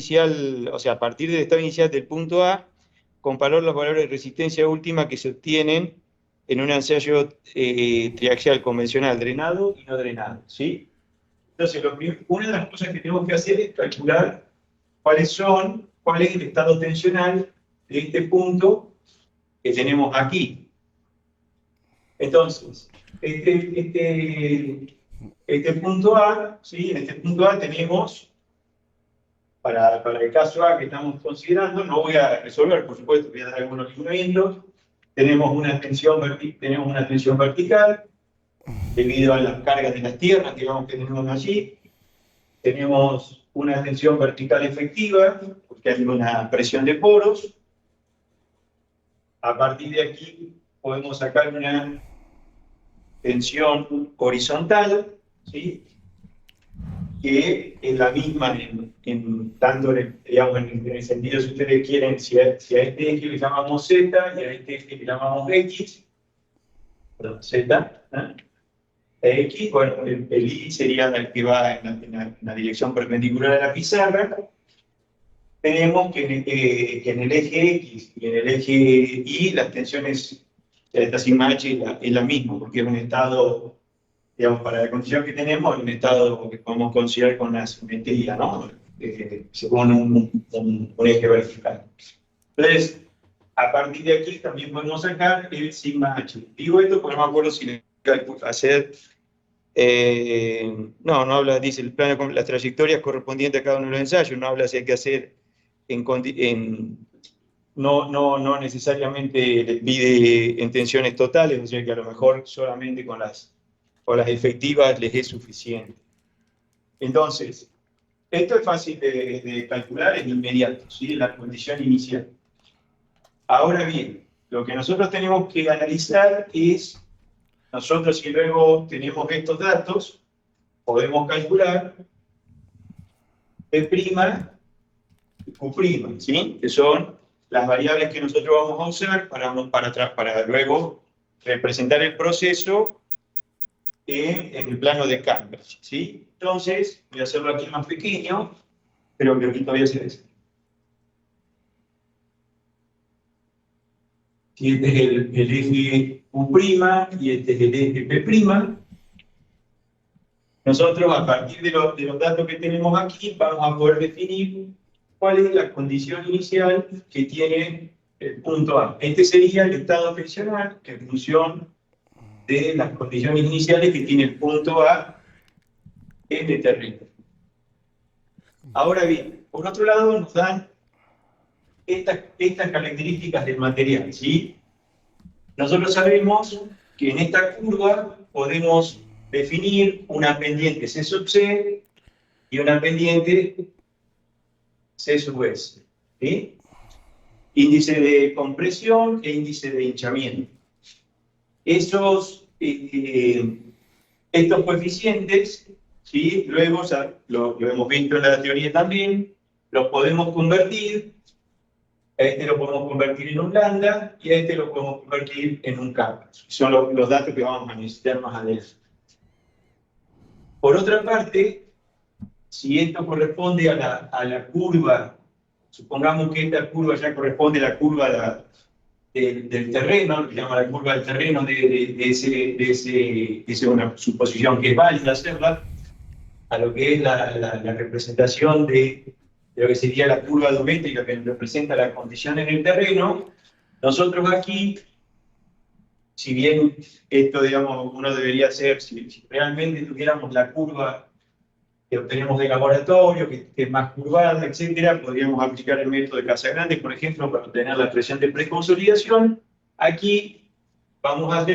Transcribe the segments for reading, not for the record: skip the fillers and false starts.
inicial, o sea, a partir del estado inicial del punto A, comparar los valores de resistencia última que se obtienen en un ensayo triaxial convencional, drenado y no drenado, ¿sí? Entonces, una de las cosas que tenemos que hacer es calcular cuál es el estado tensional de este punto que tenemos aquí. Entonces, este punto A, ¿sí? En este punto A tenemos, para el caso A que estamos considerando, no voy a resolver, por supuesto, voy a dar algunos lineamientos. Tenemos una tensión vertical debido a las cargas de las tierras, digamos, que tenemos allí. Tenemos una tensión vertical efectiva, porque hay una presión de poros. A partir de aquí podemos sacar una tensión horizontal, ¿sí? Que es la misma tanto digamos, en el sentido, si ustedes quieren, si a este eje le llamamos Z y a este eje le llamamos X, perdón, Z, X, bueno, el Y sería el que va en la dirección perpendicular a la pizarra. Tenemos que en el eje X y en el eje Y las tensiones, esta sigma H es la misma, porque es un estado, digamos, para la condición que tenemos, un estado que podemos considerar con la simetría, ¿no? Según un eje vertical. Entonces, a partir de aquí también podemos sacar el sigma H. Digo esto porque no me acuerdo si le hacer... no habla, dice el plano con las trayectorias correspondientes a cada uno de los ensayos, no habla si hay que hacer no necesariamente les pide en tensiones totales, o sea que a lo mejor solamente con las efectivas les es suficiente. Entonces, esto es fácil de calcular, es inmediato, ¿sí? La condición inicial. Ahora bien, lo que nosotros tenemos que analizar es, nosotros si luego tenemos estos datos, podemos calcular P' y Q', ¿sí? Que son las variables que nosotros vamos a usar para luego representar el proceso en el plano de Cambridge, ¿sí? Entonces, voy a hacerlo aquí más pequeño, pero que aquí todavía se ve. Este es el eje Q' y este es el eje P'. Nosotros, a partir de los datos que tenemos aquí, vamos a poder definir cuál es la condición inicial que tiene el punto A. Este sería el estado tensional en función de las condiciones iniciales que tiene el punto A en el terreno. Ahora bien, por otro lado nos dan estas características del material, ¿sí? Nosotros sabemos que en esta curva podemos definir una pendiente C sub C y una pendiente C sub S, ¿sí? Índice de compresión e índice de hinchamiento. Estos coeficientes, ¿sí? Luego ya lo hemos visto en la teoría también, los podemos convertir. A este lo podemos convertir en un lambda y a este lo podemos convertir en un kappa. Son los datos que vamos a necesitar más adelante. Por otra parte, si esto corresponde a la curva, supongamos que esta curva ya corresponde a la curva del terreno, que llama la curva del terreno es una suposición que es válida hacerla, a lo que es la representación de lo que sería la curva geométrica que representa la condición en el terreno. Nosotros aquí, si bien esto, digamos, uno debería hacer, si realmente tuviéramos la curva que obtenemos del laboratorio, que es más curvada, etcétera, podríamos aplicar el método de Casagrande, por ejemplo, para obtener la expresión de preconsolidación. Aquí vamos a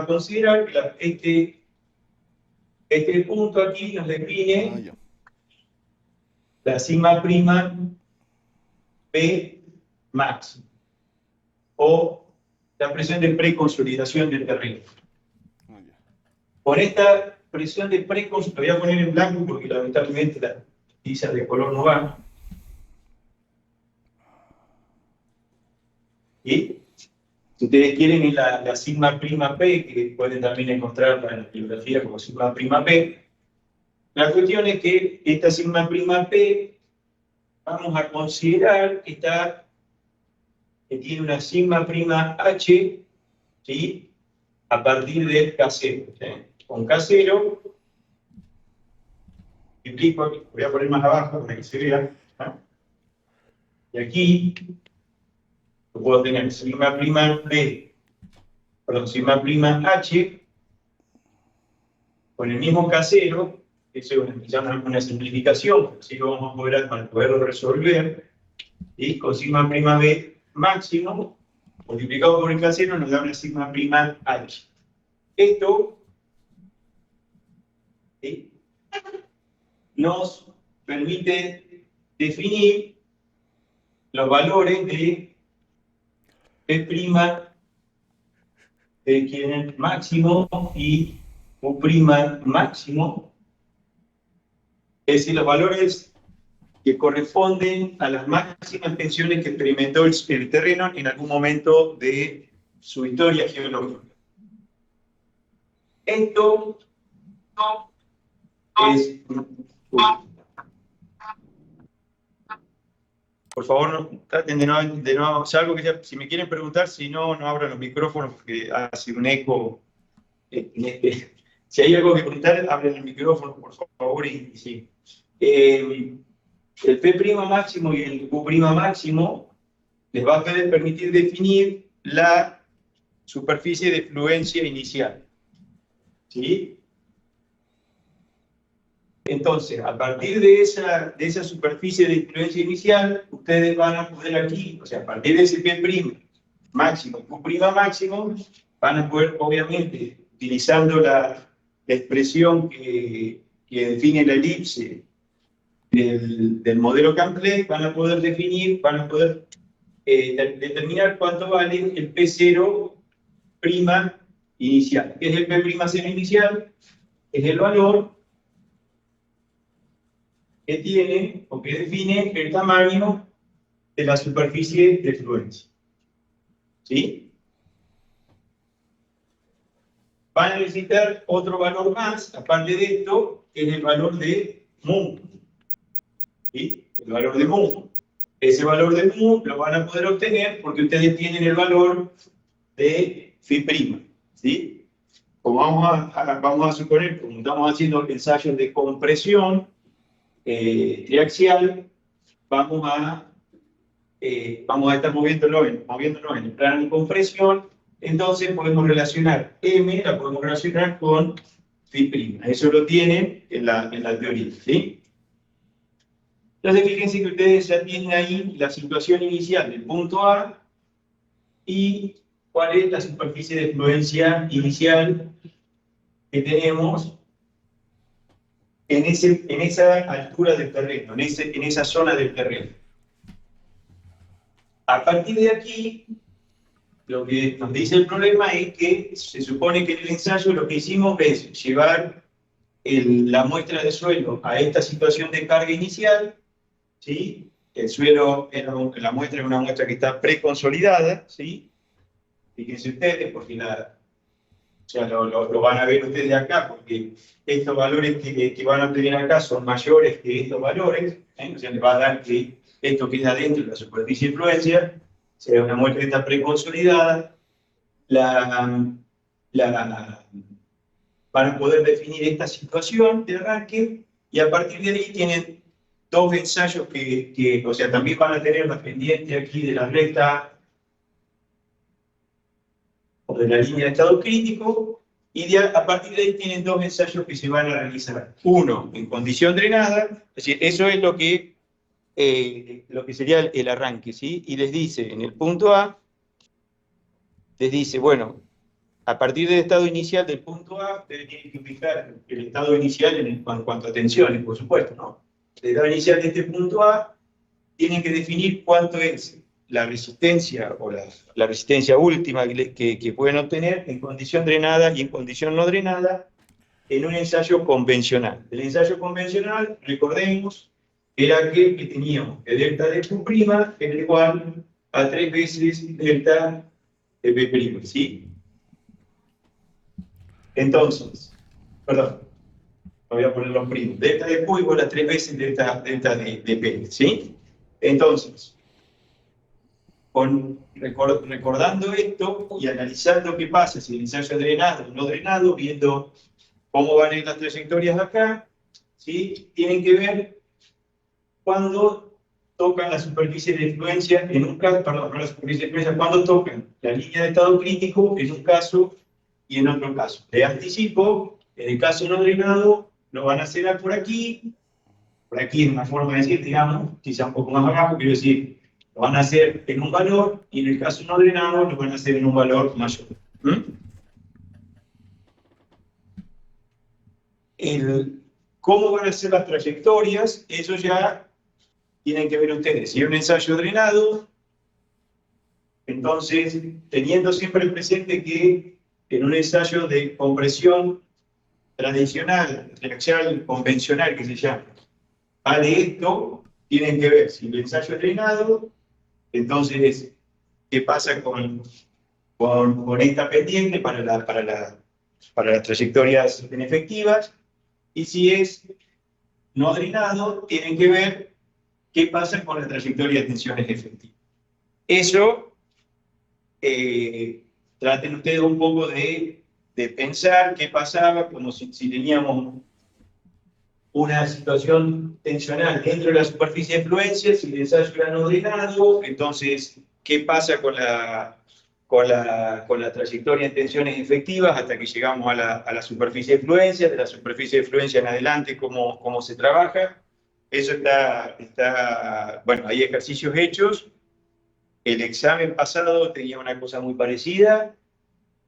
considerar que este punto aquí nos define la sigma prima P max, o la presión de preconsolidación del terreno. Con esta presión de preconsolidación, lo voy a poner en blanco porque lamentablemente la tiza de color no va. Y si ustedes quieren es la sigma prima P, que pueden también encontrarla en la bibliografía como sigma prima P. La cuestión es que esta sigma prima P vamos a considerar que tiene una sigma prima H, ¿sí? A partir del K0. ¿Sí? Con K0, multiplico, voy a poner más abajo para que se vea. ¿No? Y aquí yo puedo tener sigma prima B, perdón, sigma prima H, con el mismo K0, que eso es una simplificación, así lo vamos a poder, para poderlo resolver, y con sigma prima B máximo, multiplicado por el K0, nos da una sigma prima H. Esto, ¿sí?, nos permite definir los valores de P' de quien es máximo y U' máximo, es decir, los valores que corresponden a las máximas tensiones que experimentó el terreno en algún momento de su historia geológica. Esto es... Por favor, no, traten de no, salvo que ya, si me quieren preguntar, si no, no abran los micrófonos porque ha sido un eco. Si hay algo que preguntar, abren el micrófono, por favor, y sí. El P' máximo y el Q' máximo les va a permitir definir la superficie de fluencia inicial. ¿Sí? Entonces, a partir de esa superficie de influencia inicial, ustedes van a poder aquí, o sea, a partir de ese P' máximo, Q' máximo, van a poder, obviamente, utilizando la expresión que define la elipse del modelo Cantley, van a poder determinar cuánto vale el P0' inicial. ¿Qué es el P'0 inicial? Es el valor que tiene o que define el tamaño de la superficie de fluencia. ¿Sí? Van a necesitar otro valor más, aparte de esto, que es el valor de mu. ¿Sí? El valor de mu. Ese valor de mu lo van a poder obtener porque ustedes tienen el valor de Φ'. ¿Sí? Como vamos a suponer, como estamos haciendo ensayos de compresión triaxial, vamos a estar moviéndonos en el plano de compresión, entonces podemos relacionar M, la podemos relacionar con Φ'. Eso lo tienen en la teoría, ¿sí? Entonces fíjense que ustedes ya tienen ahí la situación inicial del punto A y cuál es la superficie de fluencia inicial que tenemos en esa altura del terreno, en esa zona del terreno. A partir de aquí, lo que nos dice el problema es que se supone que en el ensayo lo que hicimos es llevar la muestra de suelo a esta situación de carga inicial, ¿sí? El suelo, la muestra es una muestra que está preconsolidada, ¿sí? Fíjense ustedes, porque o sea, lo van a ver ustedes acá, porque estos valores que van a obtener acá son mayores que estos valores, ¿eh? O sea, les va a dar que esto queda dentro de la superficie de influencia, será una muestra que está preconsolidada, van a poder definir esta situación de arranque, y a partir de ahí tienen dos ensayos o sea, también van a tener la pendiente aquí de la recta o de la línea de estado crítico, y a partir de ahí tienen dos ensayos que se van a realizar. Uno en condición drenada, es decir, eso es lo que sería el arranque, ¿sí? Y les dice, en el punto A, les dice, bueno, a partir del estado inicial del punto A, ustedes tienen que ubicar el estado inicial en cuanto a tensiones, por supuesto, ¿no? El estado inicial de este punto A, tienen que definir cuánto es la resistencia o la resistencia última que pueden obtener en condición drenada y en condición no drenada en un ensayo convencional. El ensayo convencional, recordemos, era aquel que teníamos que delta de Q' era igual a 3 veces delta de P', ¿sí? Entonces, perdón, voy a poner los primos. Delta de Q igual a 3 veces delta de P, ¿sí? Entonces, recordando esto y analizando qué pasa, si el ensayo es drenado o no drenado, viendo cómo van a ir las trayectorias acá, ¿sí? Tienen que ver cuando tocan la superficie de influencia en un caso, perdón, no la superficie de influencia, cuando tocan la línea de estado crítico en un caso y en otro caso. De anticipo, en el caso no drenado, lo van a hacer por aquí es una forma de decir, digamos, quizá un poco más abajo, quiero decir, lo van a hacer en un valor y en el caso no drenado lo van a hacer en un valor mayor. ¿Cómo van a ser las trayectorias? Eso ya tienen que ver ustedes. Si hay un ensayo drenado, entonces, teniendo siempre presente que en un ensayo de compresión tradicional, reacción convencional que se llama, de esto, tienen que ver si el ensayo es drenado, entonces, ¿qué pasa con esta pendiente para las trayectorias efectivas? Y si es no drenado, tienen que ver qué pasa con la trayectoria de tensiones efectivas. Eso, traten ustedes un poco de pensar qué pasaba, como si teníamos una situación tensional dentro de la superficie de fluencia, si el ensayo era no drenado, entonces, ¿qué pasa con la trayectoria en tensiones efectivas hasta que llegamos a la superficie de fluencia? De la superficie de fluencia en adelante, ¿cómo se trabaja? Eso está, bueno, hay ejercicios hechos. El examen pasado tenía una cosa muy parecida.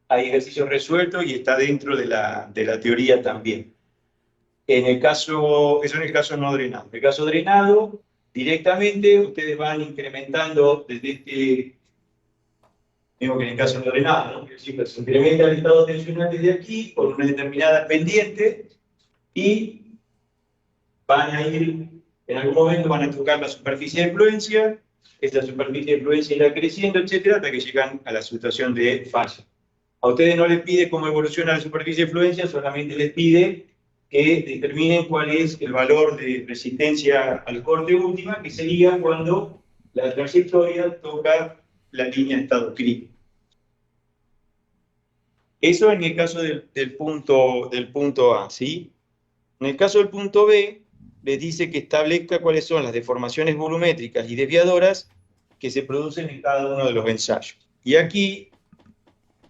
Hay ejercicios resueltos y está dentro de la teoría también. Eso en el caso no drenado. En el caso drenado, directamente ustedes van incrementando desde digo que en el caso no drenado, ¿no? Se incrementa el estado tensional desde aquí por una determinada pendiente y van a ir, en algún momento van a tocar la superficie de influencia, esta superficie de influencia irá creciendo, etcétera, hasta que llegan a la situación de falla. A ustedes no les pide cómo evoluciona la superficie de influencia, solamente les pide que determinen cuál es el valor de resistencia al corte última, que sería cuando la trayectoria toca la línea de estado crítico. Eso en el caso del punto A, ¿sí? En el caso del punto B, les dice que establezca cuáles son las deformaciones volumétricas y desviadoras que se producen en cada uno de los ensayos. Y aquí,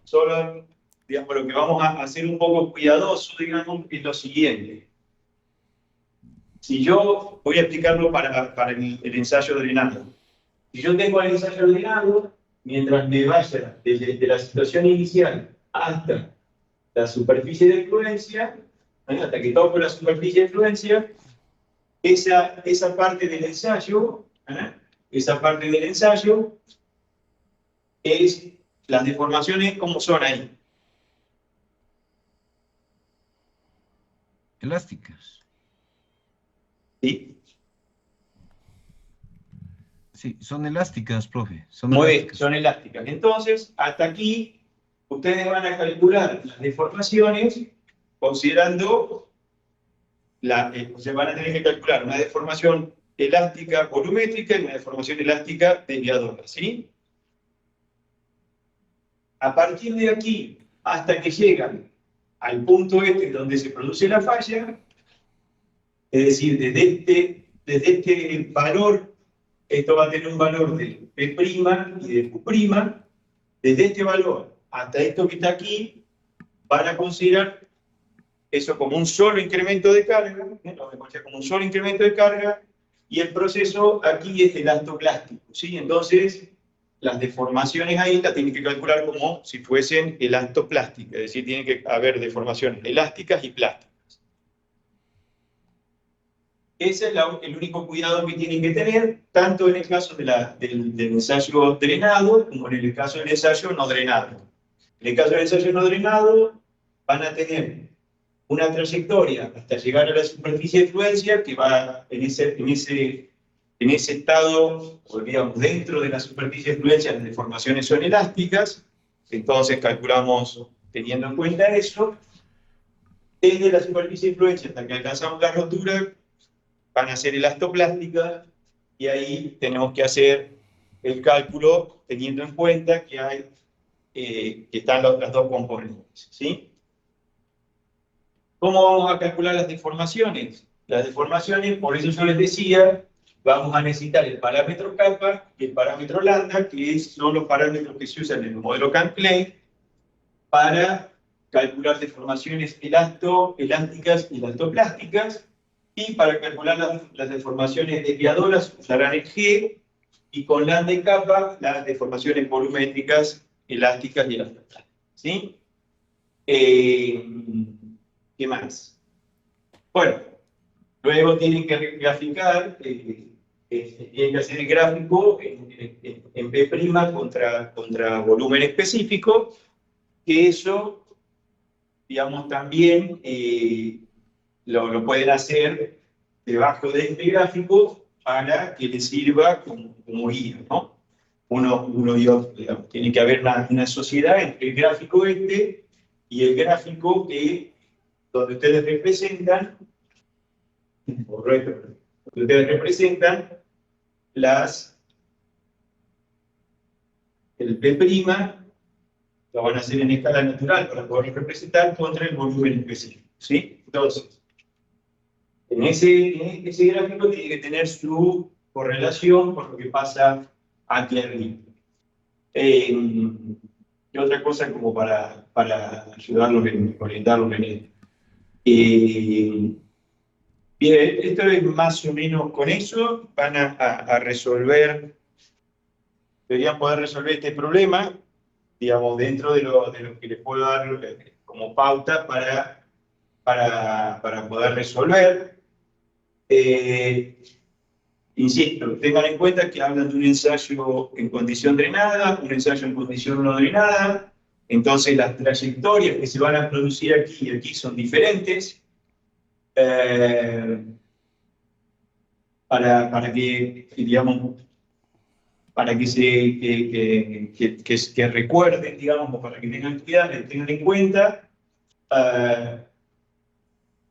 solo, digamos, lo que vamos a hacer un poco cuidadoso, digamos, es lo siguiente. Si yo voy a explicarlo para el ensayo drenado. Si yo tengo el ensayo drenado, mientras me vaya desde la situación inicial hasta la superficie de influencia, hasta que toco la superficie de influencia, esa parte del ensayo, es las deformaciones como son ahí. Elásticas. ¿Sí? Sí, son elásticas, profe. Muy bien, son elásticas. Entonces, hasta aquí, ustedes van a calcular las deformaciones considerando, o sea, van a tener que calcular una deformación elástica volumétrica y una deformación elástica desviadora, ¿sí? A partir de aquí, hasta que llegan al punto donde se produce la falla, es decir, desde este valor, esto va a tener un valor de P' y de Q', desde este valor hasta esto que está aquí, van a considerar eso como un solo incremento de carga, lo vamos a considerar como un solo incremento de carga, y el proceso aquí es elastoplástico, ¿sí? Entonces, las deformaciones ahí las tienen que calcular como si fuesen elastoplásticas, es decir, tienen que haber deformaciones elásticas y plásticas. Ese es el único cuidado que tienen que tener, tanto en el caso del ensayo drenado como en el caso del ensayo no drenado. En el caso del ensayo no drenado, van a tener una trayectoria hasta llegar a la superficie de fluencia que va en ese estado, o digamos, dentro de la superficie de fluencia, las deformaciones son elásticas, entonces calculamos teniendo en cuenta eso, desde la superficie de fluencia hasta que alcanzamos la rotura, van a ser elastoplásticas, y ahí tenemos que hacer el cálculo teniendo en cuenta que hay que están las dos componentes, ¿sí? ¿Cómo vamos a calcular las deformaciones? Las deformaciones, por eso yo les decía, vamos a necesitar el parámetro kappa y el parámetro lambda, que son los parámetros que se usan en el modelo Kahn-Klein para calcular deformaciones elásticas y elastoplásticas, y para calcular las deformaciones desviadoras usarán el G, y con lambda y kappa las deformaciones volumétricas, elásticas y elastoplásticas, ¿sí? ¿Qué más? Bueno, luego tienen que graficar, tienen que hacer el gráfico en P' contra volumen específico, que eso, digamos, también lo pueden hacer debajo de este gráfico para que les sirva como guía, ¿no? Uno y otro, digamos. Tiene que haber una sociedad entre el gráfico este y el gráfico donde ustedes representan, correcto, donde ustedes representan el P', lo van a hacer en escala natural para poder representar contra el volumen específico, ¿sí? Entonces, en ese gráfico tiene que tener su correlación con lo que pasa aquí arriba. Y otra cosa como para ayudarlos, orientarlos en esto. Bien, esto es más o menos con eso, van a resolver, deberían poder resolver este problema, digamos, dentro de lo que les puedo dar como pauta para poder resolver. Insisto, tengan en cuenta que hablan de un ensayo en condición drenada, un ensayo en condición no drenada, entonces las trayectorias que se van a producir aquí y aquí son diferentes. Para que, digamos, para que recuerden, digamos, o para que tengan cuidado, tengan en cuenta,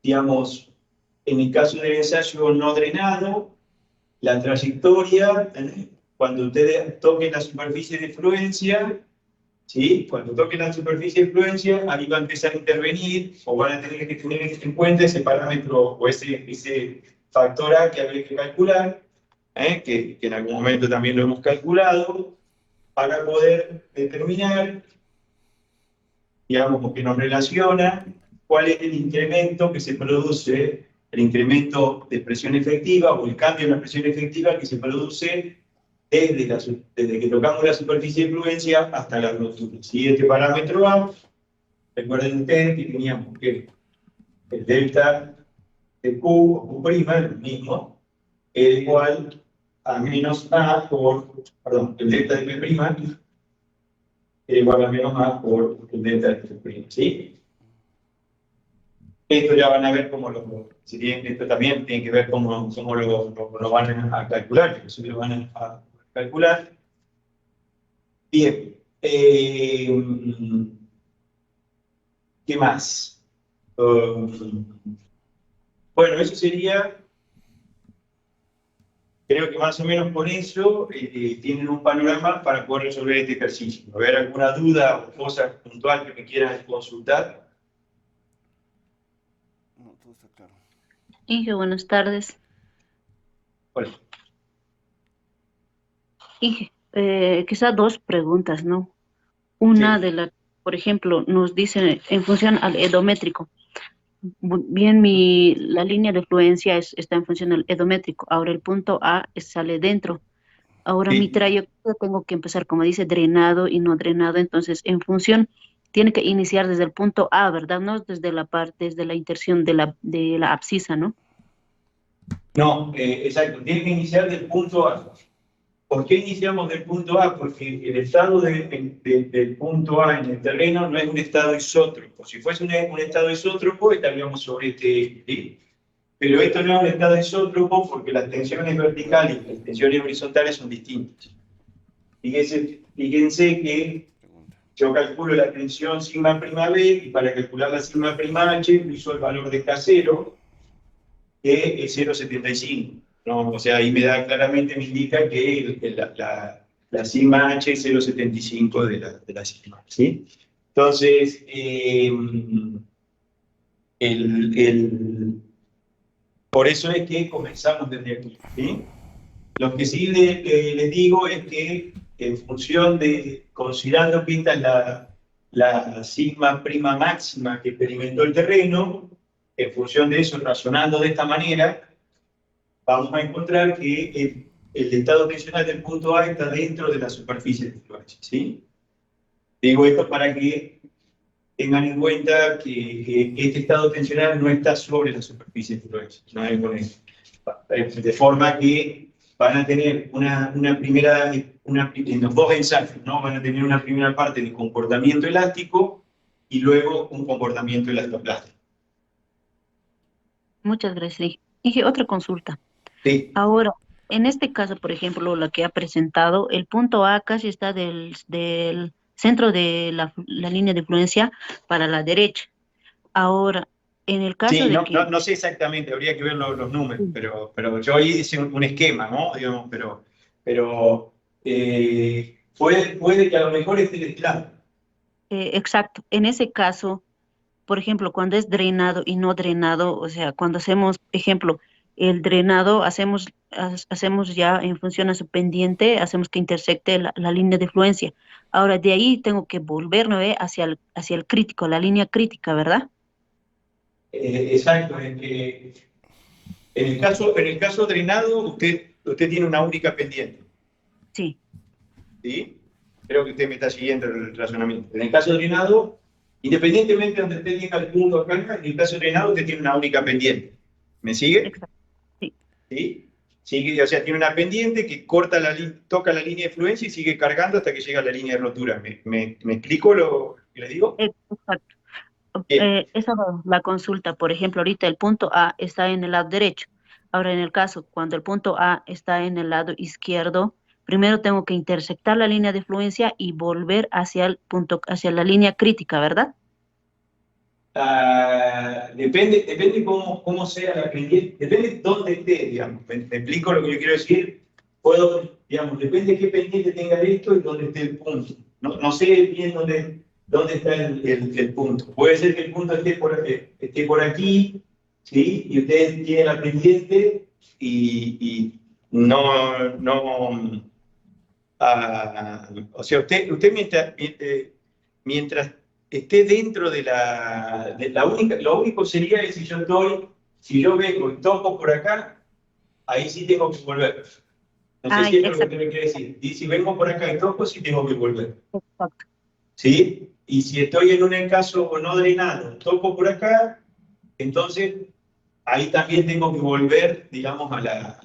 digamos, en el caso del ensayo no drenado, la trayectoria, cuando ustedes toquen la superficie de fluencia, ¿sí? Cuando toquen la superficie de fluencia, ahí va a empezar a intervenir, o van a tener que tener en cuenta ese parámetro, o ese factor A que habría que calcular, que en algún momento también lo hemos calculado, para poder determinar, digamos, que nos relaciona cuál es el incremento que se produce, el incremento de presión efectiva o el cambio en la presión efectiva que se produce desde que tocamos la superficie de fluencia hasta la rotura. ¿Sí? Este parámetro A, recuerden ustedes que teníamos que el delta de Q o Q', el mismo, es igual a menos A perdón, el delta de P' es igual a menos A por el delta de P', ¿sí? Esto ya van a ver cómo esto también tiene que ver cómo lo van a calcular, que eso lo van a calcular. Bien. ¿Qué más? Bueno, eso sería, creo que más o menos con eso tienen un panorama para poder resolver este ejercicio. ¿A ver alguna duda o cosa puntual que me quieran consultar? No, todo está claro. Inge, buenas tardes. Hola. Inge, quizá dos preguntas, ¿no? Una Sí. de las, por ejemplo, nos dice en función al edométrico. Bien, la línea de fluencia está en función al edométrico. Ahora el punto A sale dentro. Ahora mi Sí. trayectoria tengo que empezar, como dice, drenado y no drenado. Entonces, en función, tiene que iniciar desde el punto A, ¿verdad? No desde desde la interción de la abscisa, ¿no? No, exacto, tiene que iniciar del punto A. ¿Por qué iniciamos del punto A? Porque el estado del punto A en el terreno no es un estado isótropo. Si fuese un estado isótropo, estaríamos sobre este eje, ¿sí? Pero esto no es un estado isótropo porque las tensiones verticales y las tensiones horizontales son distintas. Fíjense que yo calculo la tensión sigma prima B y para calcular la sigma prima H uso el valor de K0, que es 0,75. ¿no? O sea, ahí claramente me indica que la sigma H es 0,75 de la sigma, ¿sí? Entonces, por eso es que comenzamos desde aquí, ¿sí? Lo que sí les digo es que en función de, considerando que esta es la sigma prima máxima que experimentó el terreno, en función de eso, razonando de esta manera, vamos a encontrar que el estado tensional del punto A está dentro de la superficie de influencia, ¿sí? Digo esto para que tengan en cuenta que este estado tensional no está sobre la superficie de influencia, no hay con eso. De forma que van a tener en los dos ensayos, ¿no? Van a tener una primera parte de comportamiento elástico y luego un comportamiento elastoplástico. Muchas gracias. Dije, otra consulta. Sí. Ahora, en este caso, por ejemplo, la que ha presentado, el punto A casi está del centro de la línea de influencia para la derecha. Ahora, en el caso Sí, de que... no sé exactamente, habría que ver los números, pero yo ahí hice un esquema, ¿no? Digamos, pero puede que a lo mejor esté de este lado. exacto, en ese caso, por ejemplo, cuando es drenado y no drenado, o sea, cuando hacemos, ejemplo, el drenado, hacemos ya en función a su pendiente, hacemos que intersecte la línea de fluencia. Ahora, de ahí tengo que volver, ¿no ve? Hacia el crítico, la línea crítica, ¿verdad? Exacto, en el caso drenado, usted tiene una única pendiente, Sí, ¿sí? Creo que usted me está siguiendo el razonamiento. En el caso drenado, independientemente de donde usted tenga el punto acá, en el caso drenado usted tiene una única pendiente. ¿Me sigue? exacto. Sí, ¿Sí? Sigue, o sea, tiene una pendiente que toca la línea de fluencia y sigue cargando hasta que llega a la línea de rotura. ¿Me explico lo que le digo? exacto. Bien. Esa va la consulta, por ejemplo, ahorita el punto A está en el lado derecho. Ahora, en el caso, cuando el punto A está en el lado izquierdo, primero tengo que intersectar la línea de fluencia y volver hacia el punto, hacia la línea crítica, ¿verdad? Depende cómo sea la pendiente, depende dónde esté, digamos. ¿Me explico lo que yo quiero decir? Digamos, depende qué pendiente tenga esto y dónde esté el punto. No sé bien dónde está el punto. Puede ser que el punto esté por aquí, ¿sí? Y usted tiene la pendiente y no. O sea, usted mientras esté dentro de lo único sería que si yo vengo y toco por acá, ahí sí tengo que volver. No sé Ay, si esto es lo que exacto, usted me quiere decir. Y si vengo por acá y toco, sí tengo que volver. exacto. ¿Sí? Y si estoy en un caso no drenado, toco por acá, entonces ahí también tengo que volver, digamos, A la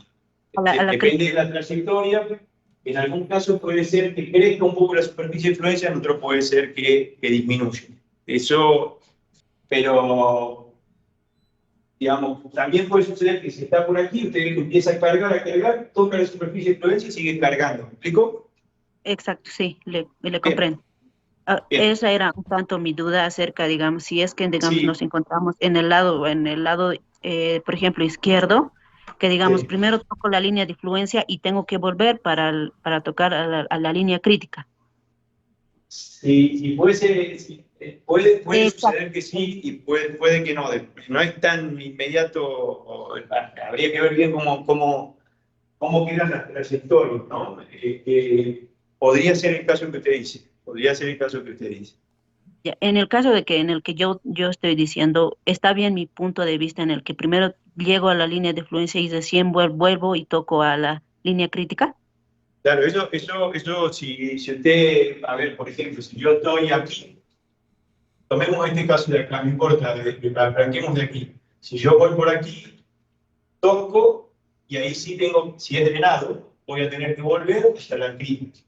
depende crítica. de la trayectoria. En algún caso puede ser que crezca un poco la superficie de influencia, en otro puede ser que disminuya. Eso, pero, digamos, también puede suceder que si está por aquí, usted empieza a cargar, toca la superficie de influencia y sigue cargando. ¿Me explico? Exacto, sí, le Bien, comprendo. Ah, bien. esa era un tanto mi duda acerca, digamos, si es que, digamos, nos Sí, encontramos en el lado, por ejemplo, izquierdo, que, digamos, sí. primero toco la línea de influencia y tengo que volver para tocar a la línea crítica. Sí, puede ser, sí, puede Exacto, suceder que sí y puede que no. No es tan inmediato, habría que ver bien cómo quedan las trayectorias, ¿no? Podría ser el caso que usted dice, podría ser el caso que usted dice. ya. En el caso de que en el que yo estoy diciendo, está bien mi punto de vista en el que primero llego a la línea de influencia y recién vuelvo y toco a la línea crítica. Claro, eso si usted, a ver, por ejemplo, si yo estoy aquí, tomemos este caso de acá, no importa, arranquemos de aquí. Si yo voy por aquí, toco, y ahí sí tengo, si es drenado, voy a tener que volver hasta la crítica.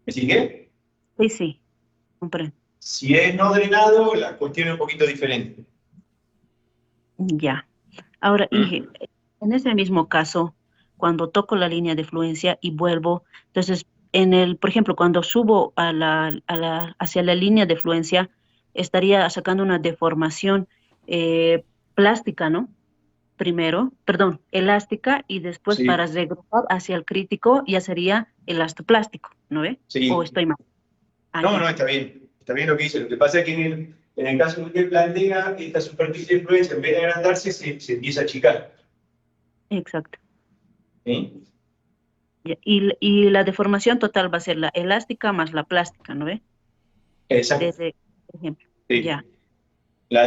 ¿Me sigue? Sí, sí, comprendo. Si es no drenado, la cuestión es un poquito diferente. Ya. Ahora, Inge, ¿Mm? en ese mismo caso, cuando toco la línea de fluencia y vuelvo, entonces, por ejemplo, cuando subo hacia la línea de fluencia, estaría sacando una deformación eh, plástica, ¿no? primero, perdón, elástica, y después Sí. para regresar hacia el crítico ya sería elastoplástico, ¿no ve? Sí. ¿O estoy mal? Ah, No, ya. no, está bien lo que dice. Lo que pasa es que en el caso que usted plantea, esta superficie de influencia, en vez de agrandarse, se empieza a achicar. Exacto. ¿Sí? Ya. Y la deformación total va a ser la elástica más la plástica, ¿no ve? Exacto. Desde, por ejemplo. Sí. Ya.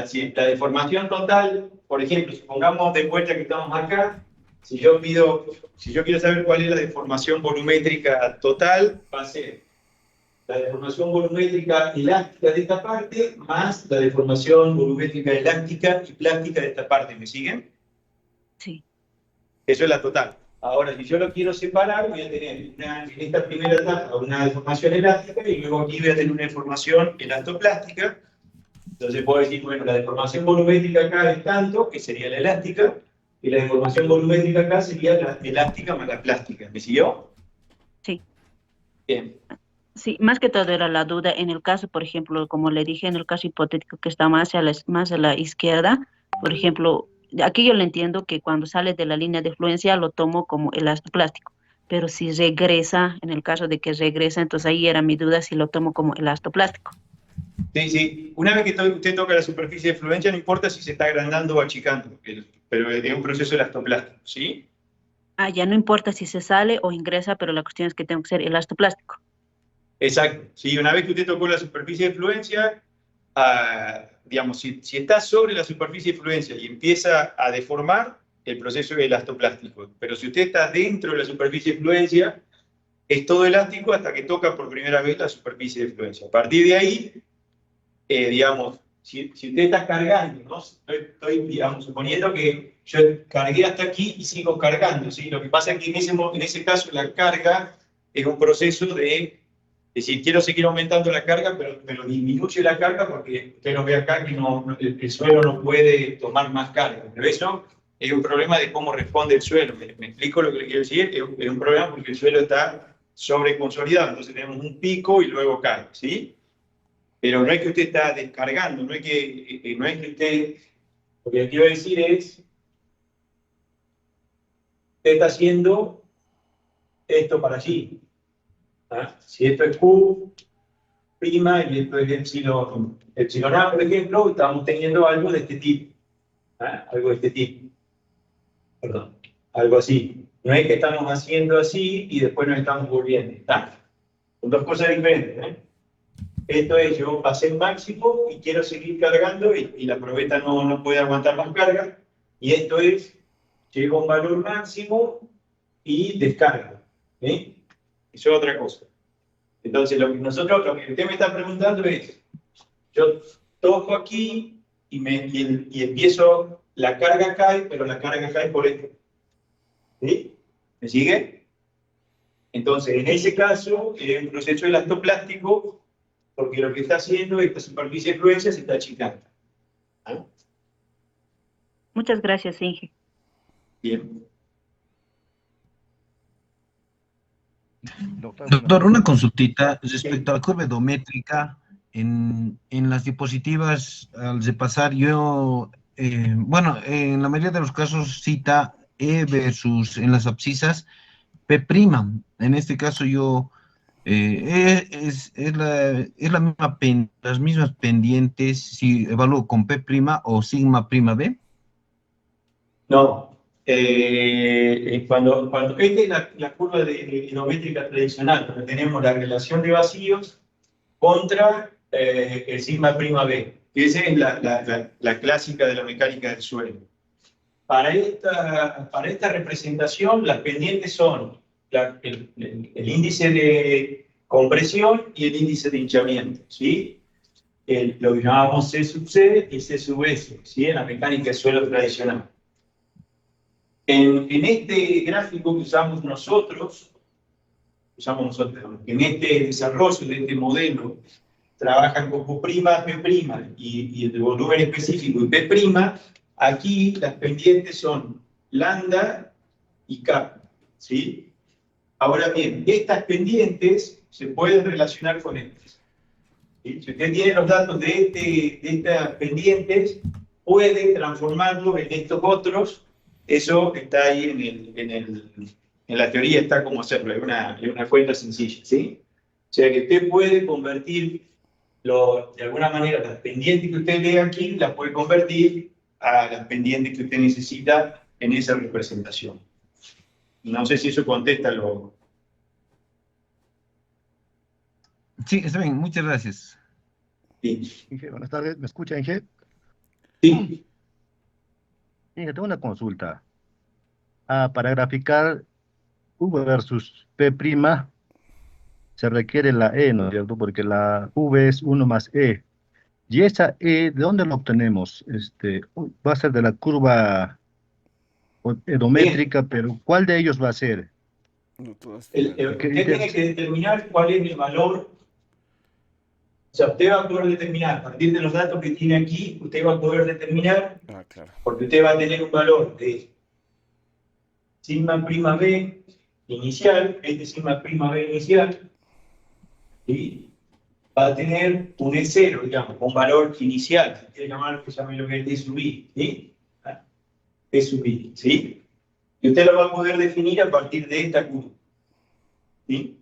Si la deformación total, por ejemplo, supongamos de vuelta que estamos acá, si yo quiero saber cuál es la deformación volumétrica total, va a ser la deformación volumétrica elástica de esta parte más la deformación volumétrica elástica y plástica de esta parte. ¿Me siguen? Sí. Eso es la total. Ahora, si yo lo quiero separar, voy a tener en esta primera etapa una deformación elástica y luego aquí voy a tener una deformación elastoplástica. Entonces puedo decir, bueno, la deformación volumétrica acá es tanto, que sería la elástica, y la deformación volumétrica acá sería la elástica más la plástica. ¿Me siguió? Sí. Bien. Sí, más que todo era la duda en el caso, por ejemplo, como le dije, en el caso hipotético que está más a la izquierda, por ejemplo, aquí yo le entiendo que cuando sale de la línea de fluencia lo tomo como elastoplástico, pero si regresa, en el caso de que regresa, entonces ahí era mi duda si lo tomo como elastoplástico. Sí, sí. Una vez que usted toca la superficie de fluencia, no importa si se está agrandando o achicando, pero es un proceso elastoplástico, ¿sí? Ah, ya no importa si se sale o ingresa, pero la cuestión es que tengo que ser elastoplástico. Exacto. Sí, una vez que usted tocó la superficie de fluencia, digamos, si está sobre la superficie de fluencia y empieza a deformar, el proceso es elastoplástico. Pero si usted está dentro de la superficie de fluencia, es todo elástico hasta que toca por primera vez la superficie de fluencia. A partir de ahí, digamos, si usted está cargando, ¿no? Estoy, digamos, suponiendo que yo cargué hasta aquí y sigo cargando, ¿sí? Lo que pasa es que en ese caso la carga es un proceso de... Es decir, quiero seguir aumentando la carga, pero disminuye la carga porque usted lo ve acá que el suelo no puede tomar más carga. Pero eso es un problema de cómo responde el suelo. ¿Me explico lo que le quiero decir? Es un problema porque el suelo está sobreconsolidado. Entonces tenemos un pico y luego cae, ¿sí? Pero no es que usted está descargando, no es que usted... Lo que quiero decir es, usted está haciendo esto para allí. ¿Ah? Si esto es Q', y esto es epsilon A, por ejemplo, estamos teniendo algo de este tipo. ¿Ah? Algo de este tipo. Perdón. Algo así. No es que estamos haciendo así y después nos estamos volviendo. ¿Está? Son dos cosas diferentes. ¿Eh? Esto es, yo pasé el máximo y quiero seguir cargando y la probeta no puede aguantar más carga. Y esto es, llego a un valor máximo y descarga. ¿Sí? Eso es otra cosa. Entonces, lo que usted me está preguntando es, yo toco aquí y empiezo, la carga cae, pero la carga cae por esto. ¿Sí? ¿Me sigue? Entonces, en ese caso, es un proceso elastoplástico, porque lo que está haciendo esta superficie de fluencia se está achicando. ¿Ah? Muchas gracias, Inge. Bien. Doctor, una consultita respecto a la curva edométrica. En las diapositivas, al repasar, bueno, en la mayoría de los casos cita E versus en las abscisas P'. En este caso las mismas pendientes si evalúo con P' o sigma prima B. No. Esta es la curva edométrica tradicional, donde tenemos la relación de vacíos contra el sigma prima B. Esa es la clásica de la mecánica del suelo. Para esta representación, las pendientes son el índice de compresión y el índice de hinchamiento, ¿sí? Lo que llamamos C sub C y C sub S, ¿sí? En la mecánica del suelo tradicional. En este gráfico que usamos nosotros, en este desarrollo de este modelo, trabajan con Q', P' y el volumen específico y P', aquí las pendientes son lambda y kappa, ¿sí? Ahora bien, estas pendientes se pueden relacionar con estas. ¿Sí? Si usted tiene los datos de estas pendientes, puede transformarlos en estos otros Eso está ahí en la teoría, está como hacerlo, es una cuenta sencilla, ¿sí? O sea que usted puede convertir, de alguna manera, las pendientes que usted lee aquí, las puede convertir a las pendientes que usted necesita en esa representación. No sé si eso contesta lo... Sí, está bien, muchas gracias. Sí. Inge, buenas tardes, ¿me escucha, Inge? Sí. Inge, tengo una consulta. Para graficar V versus P', se requiere la E, ¿no es cierto? Porque la V es 1 más E. ¿Y esa E, de dónde la obtenemos? Va a ser de la curva edométrica, pero ¿cuál de ellos va a ser? No, todas Porque Usted tiene que determinar cuál es el valor. O sea, usted va a poder determinar, a partir de los datos que tiene aquí, usted va a poder determinar, claro. porque usted va a tener un valor de sigma prima B inicial, sigma prima B inicial, y va a tener un E0, digamos, un valor inicial, si quiere llamar, que llame lo que es D sub I, ¿sí? D sub I, ¿sí? Y usted lo va a poder definir a partir de esta curva, ¿sí?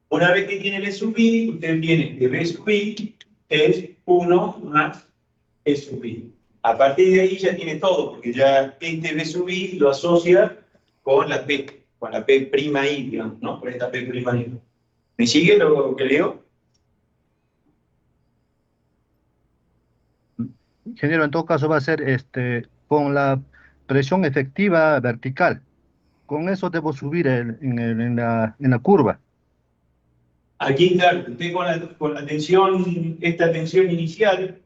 Una vez que tiene el E sub I, usted tiene que B sub I es 1 más E sub I. A partir de ahí ya tiene todo, porque ya este B sub I lo asocia con la P prima I, digamos, ¿no? Con esta P prima I. ¿Me sigue lo que leo? Ingeniero, en todo caso va a ser con la presión efectiva vertical. Con eso debo subir en la curva. Aquí, claro, usted con la tensión, esta tensión inicial,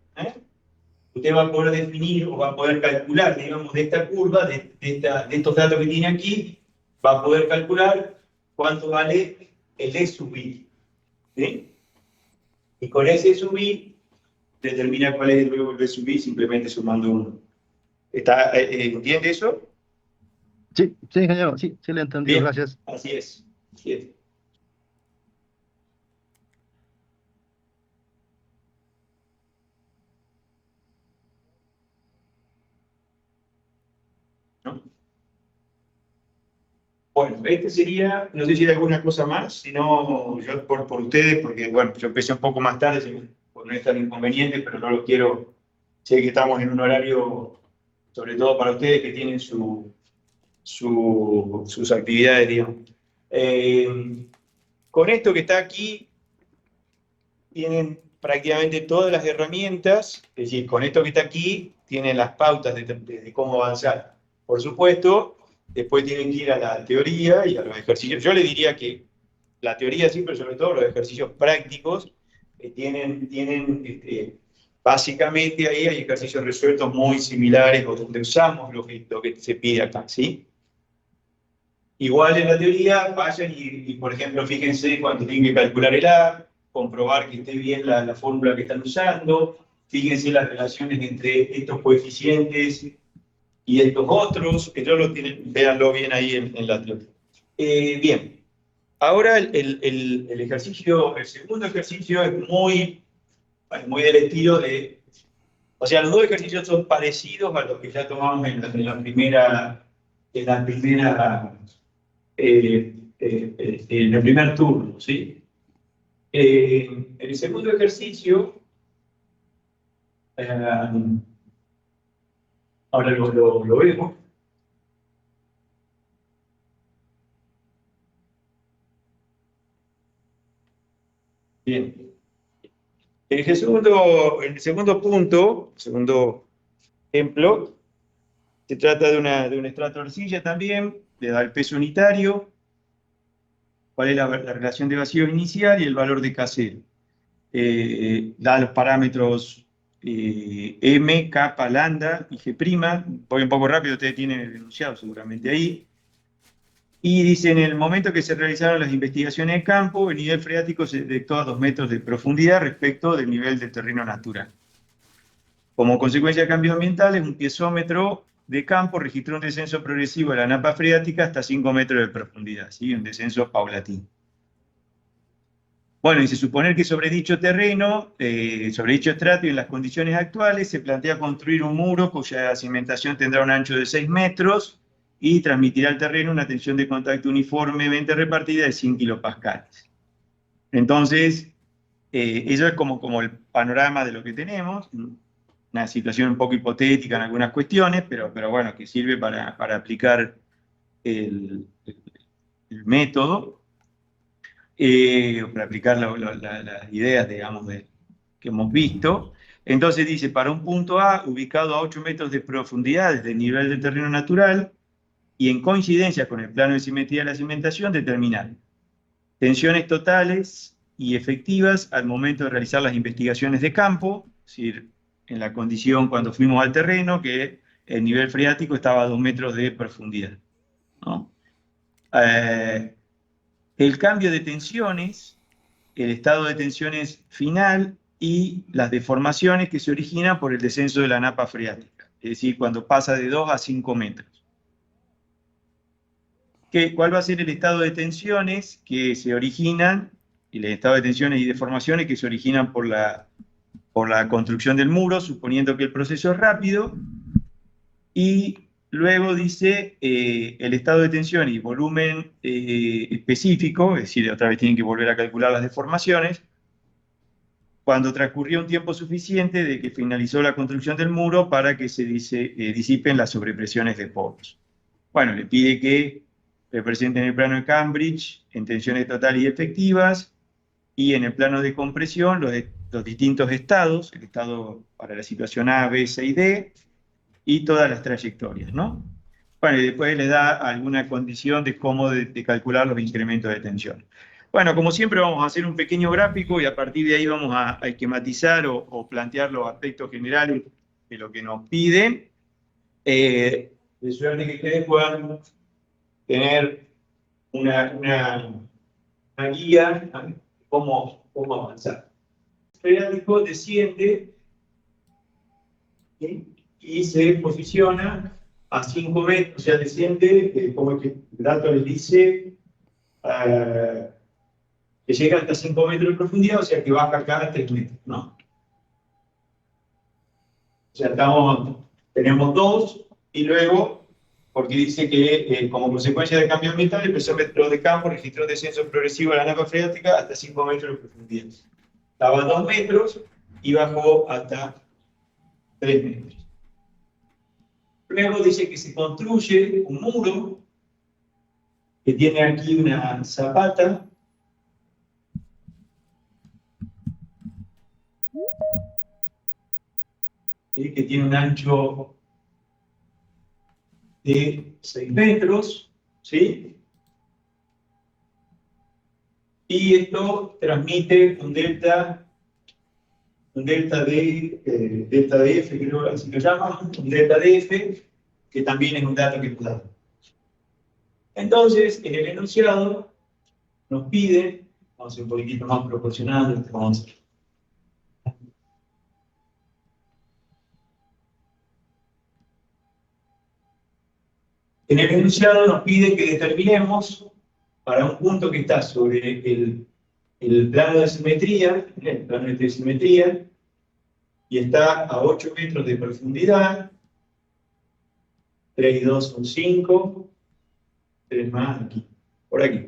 usted va a poder definir o va a poder calcular, digamos, de esta curva, de estos datos que tiene aquí, va a poder calcular cuánto vale el E sub I. ¿Sí? Y con ese sub I, determina cuál es luego el B sub I simplemente sumando 1. ¿Entiende eso? Sí, sí, ingeniero, sí, sí le he entendido, Bien, gracias. así es. Así es. ¿No? Bueno, este sería, no sé si hay alguna cosa más, si no, yo por ustedes, porque bueno, yo empecé un poco más tarde, por no estar inconveniente, pero no lo quiero, sé que estamos en un horario, sobre todo para ustedes que tienen sus actividades, digamos. Con esto que está aquí, tienen prácticamente todas las herramientas, es decir, con esto que está aquí, tienen las pautas de cómo avanzar. Por supuesto, después tienen que ir a la teoría y a los ejercicios. Yo le diría que la teoría sí, pero sobre todo los ejercicios prácticos tienen básicamente ahí hay ejercicios resueltos muy similares o donde usamos lo que se pide acá, ¿sí? Igual en la teoría, vayan y por ejemplo, fíjense cuando tienen que calcular el A, comprobar que esté bien la fórmula que están usando, fíjense las relaciones entre estos coeficientes y estos otros, que lo tienen, véanlo bien ahí en la teoría. Bien, ahora el ejercicio, el segundo ejercicio es muy del estilo de, o sea, los dos ejercicios son parecidos a los que ya tomamos en la primera en el primer turno, ¿sí? En el segundo ejercicio, ahora lo vemos. Bien. En el segundo punto, segundo ejemplo, se trata de una estrato de arcilla también, le da el peso unitario, cuál es la relación de vacío inicial y el valor de K0. Da los parámetros M, kappa, lambda y G'. Voy un poco rápido, ustedes tienen el enunciado seguramente ahí. Y dice, en el momento que se realizaron las investigaciones de campo, el nivel freático se detectó a 2 metros de profundidad respecto del nivel del terreno natural. Como consecuencia de cambios ambientales, un piezómetro de campo registró un descenso progresivo de la napa freática hasta 5 metros de profundidad, ¿sí? Un descenso paulatino. Bueno, dice, suponer que sobre dicho terreno, sobre dicho estrato y en las condiciones actuales, se plantea construir un muro cuya cimentación tendrá un ancho de 6 metros y transmitirá al terreno una tensión de contacto uniformemente repartida de 100 kilopascales. Entonces, eso es como el panorama de lo que tenemos, una situación un poco hipotética en algunas cuestiones, pero bueno, que sirve para aplicar el método. Para aplicar las ideas, digamos, que hemos visto. Entonces dice, para un punto A, ubicado a 8 metros de profundidad desde el nivel del terreno natural, y en coincidencia con el plano de simetría de la cimentación, determinar tensiones totales y efectivas al momento de realizar las investigaciones de campo, es decir, en la condición cuando fuimos al terreno, que el nivel freático estaba a 2 metros de profundidad, ¿no? El cambio de tensiones, el estado de tensiones final y las deformaciones que se originan por el descenso de la napa freática, es decir, cuando pasa de 2 a 5 metros. ¿Cuál va a ser el estado de tensiones que se originan, y el estado de tensiones y deformaciones que se originan por la construcción del muro, suponiendo que el proceso es rápido? Y luego dice el estado de tensión y volumen específico, es decir, otra vez tienen que volver a calcular las deformaciones, cuando transcurrió un tiempo suficiente de que finalizó la construcción del muro para que se disipen las sobrepresiones de poros. Bueno, le pide que representen el plano de Cambridge en tensiones totales y efectivas, y en el plano de compresión los distintos estados, el estado para la situación A, B, C y D, y todas las trayectorias, ¿no? Bueno, y después le da alguna condición de cómo de calcular los incrementos de tensión. Bueno, como siempre vamos a hacer un pequeño gráfico y a partir de ahí vamos a esquematizar o plantear los aspectos generales de lo que nos piden. De suerte que ustedes puedan tener una guía de cómo avanzar. El freático desciende, ¿sí? Y se posiciona a 5 metros, o sea, desciende, como el dato les dice, que llega hasta 5 metros de profundidad, o sea, que baja cada 3 metros, ¿no? O sea, tenemos 2, y luego, porque dice que como consecuencia del cambio ambiental, el presómetro de campo registró descenso progresivo de la napa freática hasta 5 metros de profundidad. Estaba a 2 metros y bajó hasta 3 metros. Luego dice que se construye un muro que tiene aquí una zapata que tiene un ancho de 6 metros, ¿sí? Y esto transmite un delta de F, creo que así lo llaman, un delta de F, que también es un dato que podamos. Entonces, en el enunciado nos pide, vamos a ser un poquitito más proporcional, vamos a hacer. En el enunciado nos pide que determinemos para un punto que está sobre el plano de simetría, el plano de simetría, y está a 8 metros de profundidad, 3 y 2 son 5, 3 más aquí, por aquí.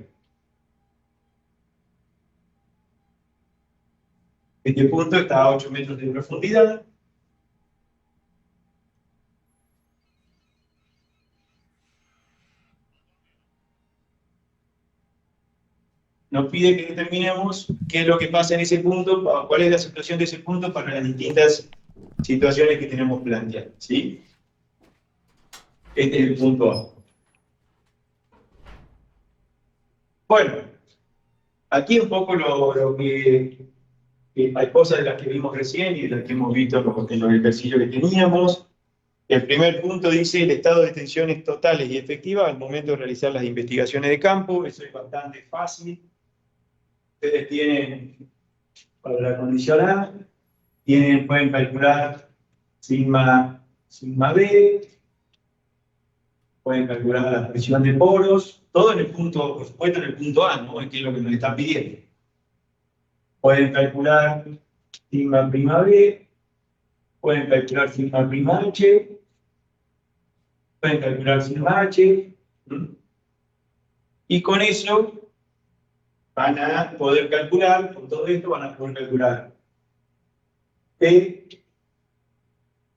Este punto está a 8 metros de profundidad. Nos pide que determinemos qué es lo que pasa en ese punto, cuál es la situación de ese punto para las distintas situaciones que tenemos planteadas, ¿sí? Este es el punto A. Bueno, aquí un poco lo que hay cosas de las que vimos recién y de las que hemos visto en los ejercicios que teníamos. El primer punto dice el estado de tensiones totales y efectivas al momento de realizar las investigaciones de campo. Eso es bastante fácil. Ustedes tienen, para la condición A, pueden calcular sigma B, pueden calcular la presión de poros, todo en el punto, por supuesto en el punto A, ¿no? Que es lo que nos están pidiendo. pueden calcular sigma prima B, pueden calcular sigma prima H, pueden calcular sigma H, y con eso van a poder calcular, con todo esto van a poder calcular P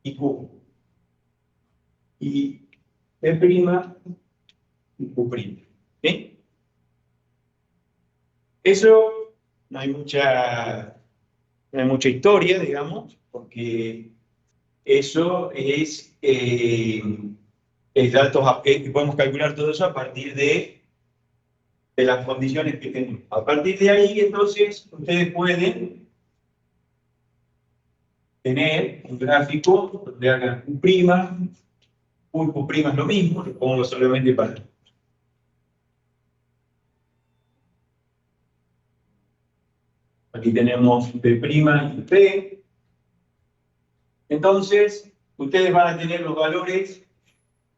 y Q, y P' y Q'. ¿Sí? Eso no hay mucha historia, digamos, porque eso es datos, podemos calcular todo eso a partir de las condiciones que tenemos. A partir de ahí, entonces, ustedes pueden tener un gráfico donde hagan Q', Q y Q' es lo mismo, lo pongo solamente para... Aquí tenemos P' y P. Entonces, ustedes van a tener los valores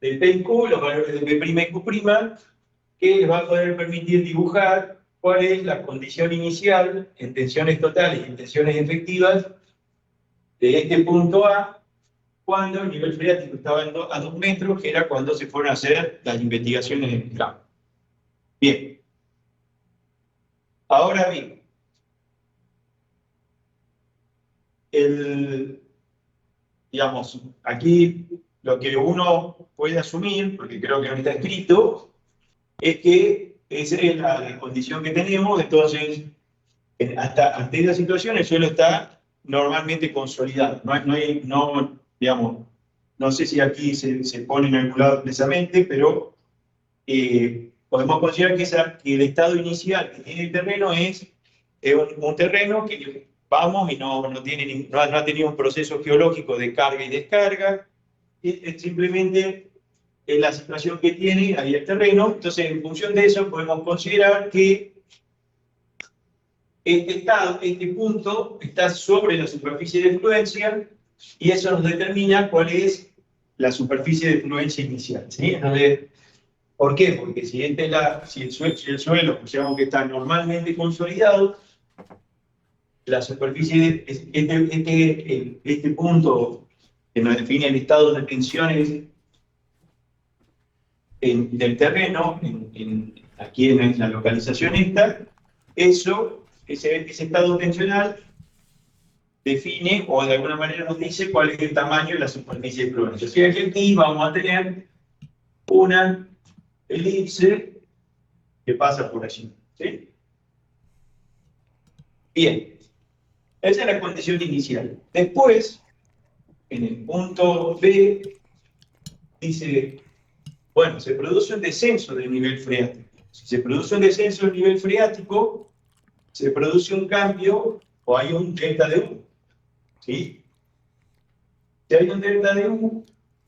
de P y Q, los valores de P' y Q', que les va a poder permitir dibujar cuál es la condición inicial en tensiones totales y en tensiones efectivas de este punto A, cuando el nivel freático estaba a 2 metros, que era cuando se fueron a hacer las investigaciones en el campo. Bien. Ahora bien, digamos, aquí lo que uno puede asumir, porque creo que no está escrito, es que esa es la condición que tenemos. Entonces, ante esa situación, el suelo está normalmente consolidado. Digamos, no sé si aquí se pone en el lado expresamente, pero podemos considerar que el estado inicial que tiene el terreno es un terreno que vamos y no ha tenido un proceso geológico de carga y descarga, es simplemente la situación que tiene ahí el terreno. Entonces, en función de eso, podemos considerar que este punto está sobre la superficie de fluencia, y eso nos determina cuál es la superficie de fluencia inicial, ¿sí? Entonces, ¿por qué? Porque si el suelo, digamos que está normalmente consolidado, la superficie, este punto que nos define el estado de tensiones del terreno, aquí en la localización esta, ese estado tensional define, o de alguna manera nos dice, cuál es el tamaño de la superficie de fluencia. O sea que aquí vamos a tener una elipse que pasa por allí, ¿sí? Bien, esa es la condición inicial. Después, en el punto B, dice, bueno, se produce un descenso del nivel freático. Si se produce un descenso del nivel freático, se produce un cambio, o hay un delta de U, ¿sí? Si hay un delta de U,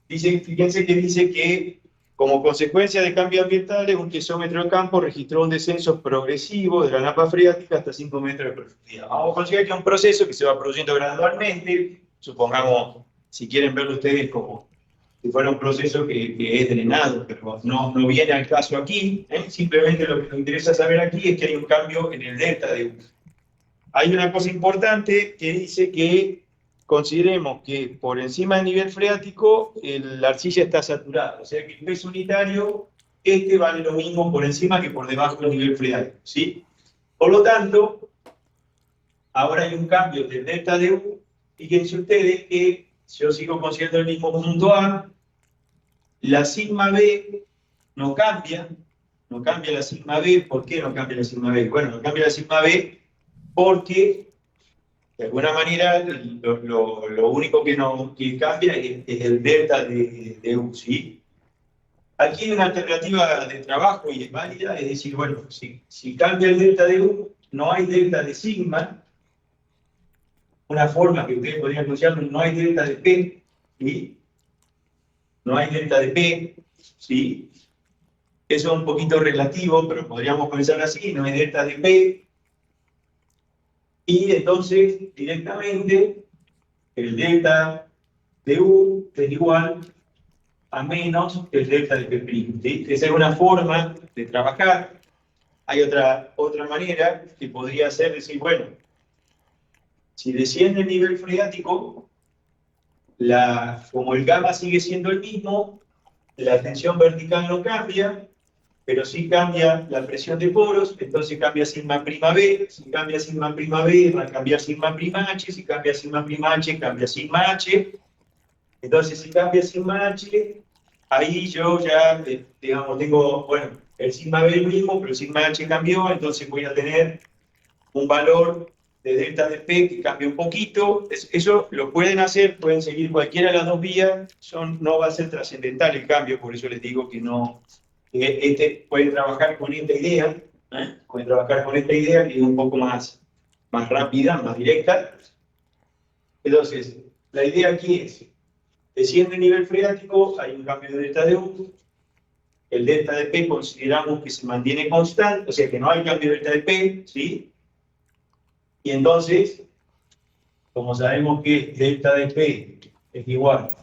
fíjense que dice que como consecuencia de cambios ambientales, un piezómetro de campo registró un descenso progresivo de la napa freática hasta 5 metros de profundidad. Vamos a considerar que es un proceso que se va produciendo gradualmente. Supongamos, si quieren verlo ustedes como si fuera un proceso que es drenado, pero no viene al caso aquí. Simplemente lo que nos interesa saber aquí es que hay un cambio en el delta de U. Hay una cosa importante que dice que consideremos que por encima del nivel freático la arcilla está saturada, o sea que el peso unitario vale lo mismo por encima que por debajo del nivel freático, ¿sí? Por lo tanto, ahora hay un cambio del delta de U. Fíjense ustedes que si yo sigo considerando el mismo punto A, la sigma B no cambia la sigma B. ¿Por qué no cambia la sigma B? Bueno, no cambia la sigma B porque de alguna manera, lo único que cambia es el delta de U, ¿sí? Aquí hay una alternativa de trabajo y es válida, es decir, bueno, si cambia el delta de U, no hay delta de sigma. Una forma que ustedes podrían considerar, no hay delta de P, ¿sí? No hay delta de P, ¿sí? Eso es un poquito relativo, pero podríamos pensar así, no hay delta de P. Y entonces, directamente, el delta de U es igual a menos el delta de P', ¿sí? Esa es una forma de trabajar. Hay otra manera que podría ser decir, bueno, Si desciende el nivel freático, como el gamma sigue siendo el mismo, la tensión vertical no cambia, pero sí cambia la presión de poros, entonces cambia sigma prima B, si cambia sigma prima B, va a cambiar sigma prima H, si cambia sigma prima H, cambia sigma H, entonces si cambia sigma H, ahí yo ya, digamos, tengo, bueno, el sigma B es el mismo, pero el sigma H cambió, entonces voy a tener un valor de delta de P que cambia un poquito. Eso lo pueden hacer, pueden seguir cualquiera de las dos vías, no va a ser trascendental el cambio, por eso les digo que no, pueden trabajar con esta idea, pueden trabajar con esta idea que es un poco más rápida, más directa. Entonces, la idea aquí es, desciende el nivel freático, hay un cambio de delta de U, el delta de P consideramos que se mantiene constante, o sea que no hay cambio de delta de P, ¿sí? Y entonces, como sabemos que delta de P es igual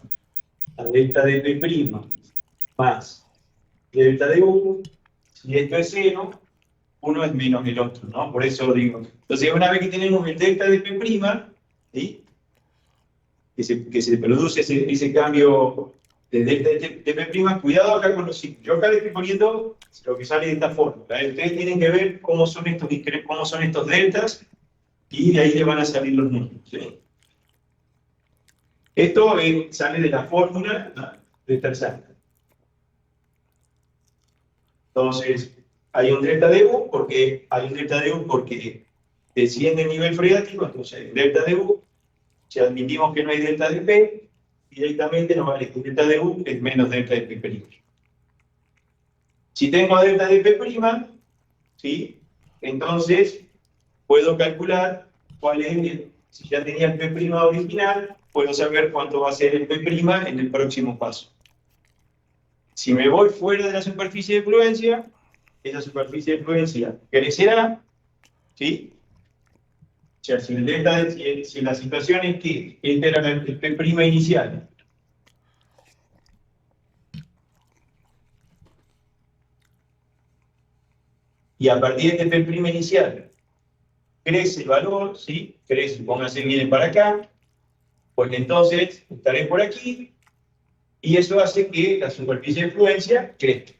a delta de P' más delta de U, si esto es 0, uno es menos el otro, ¿no? Por eso digo. Entonces, una vez que tenemos el delta de P', ¿sí? que se produce ese cambio de delta de P', cuidado acá con los signos. Yo acá le estoy poniendo lo que sale de esta fórmula. Ustedes tienen que ver cómo son estos deltas, y de ahí le van a salir los números. ¿Sí? Esto sale de la fórmula de tercera. Entonces, hay un delta de U porque desciende el nivel freático, entonces hay delta de U. Si admitimos que no hay delta de P, directamente nos vale que delta de U es menos delta de P'. Si tengo delta de P', ¿sí? Entonces puedo calcular cuál es si ya tenía el P' original, puedo saber cuánto va a ser el P' en el próximo paso. Si me voy fuera de la superficie de fluencia, esa superficie de fluencia crecerá, ¿sí? O sea, si la situación es que este era el P' inicial, y a partir de este P' inicial crece el valor, ¿sí? Crece, pónganse bien para acá, pues entonces estaré por aquí, y eso hace que la superficie de fluencia crezca.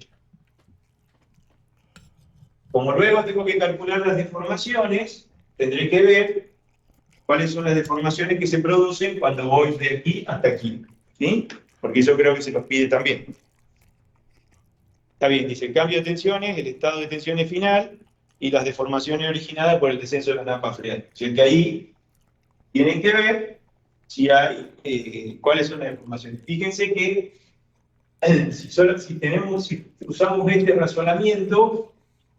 Como luego tengo que calcular las deformaciones, tendré que ver cuáles son las deformaciones que se producen cuando voy de aquí hasta aquí, ¿sí? Porque eso creo que se los pide también. Está bien, dice el cambio de tensiones, el estado de tensiones final y las deformaciones originadas por el descenso de la napa freática. O sea que ahí tienen que ver si hay, cuáles son las deformaciones. Fíjense que si usamos este razonamiento,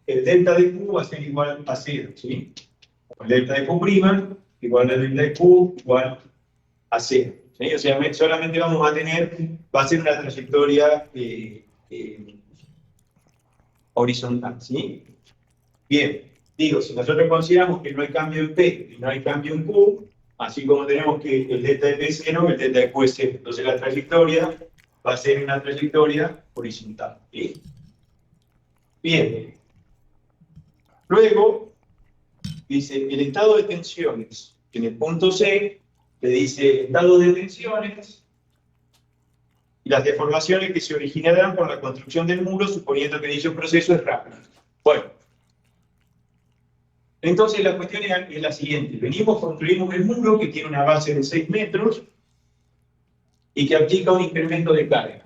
el delta de Q va a ser igual a 0, ¿sí? El delta de Q' igual al delta de Q igual a 0. ¿Sí? O sea, solamente vamos a tener, va a ser una trayectoria horizontal, ¿sí? Bien, digo, si nosotros consideramos que no hay cambio en P y no hay cambio en Q, así como tenemos que el delta de P es 0, el delta de Q es 0. Entonces la trayectoria va a ser una trayectoria horizontal, ¿sí? Bien. Luego, dice, el estado de tensiones. En el punto C, le dice estado de tensiones y las deformaciones que se originarán por la construcción del muro, suponiendo que dicho proceso es rápido. Bueno, entonces la cuestión es la siguiente. Construimos el muro que tiene una base de 6 metros y que aplica un incremento de carga.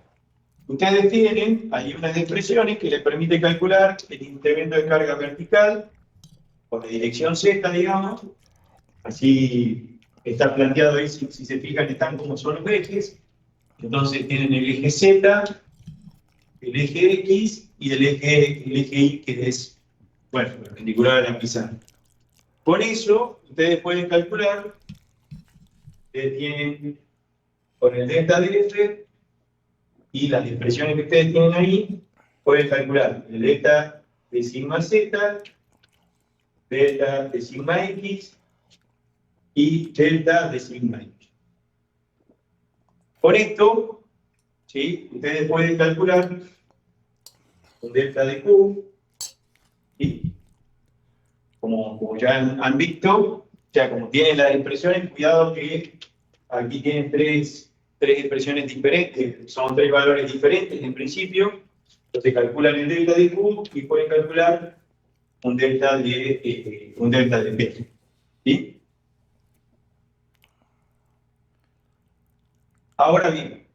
Ustedes tienen, hay unas expresiones que les permiten calcular el incremento de carga vertical por la dirección Z, digamos. Así está planteado ahí, si se fijan, están como son los ejes. Entonces tienen el eje Z, el eje X y el eje Y, que es, bueno, perpendicular a la pizarra. Con eso, ustedes pueden calcular, tienen con el delta de F y las expresiones que ustedes tienen ahí, pueden calcular el delta de sigma Z, delta de sigma X y delta de sigma Y. Con esto, ¿sí? Ustedes pueden calcular un delta de Q, ¿sí? Como ya han visto, sea, como tienen las expresiones, cuidado que aquí tienen tres expresiones diferentes, son tres valores diferentes en principio, entonces calculan el delta de Q y pueden calcular un delta de P. ¿Sí? Ahora bien,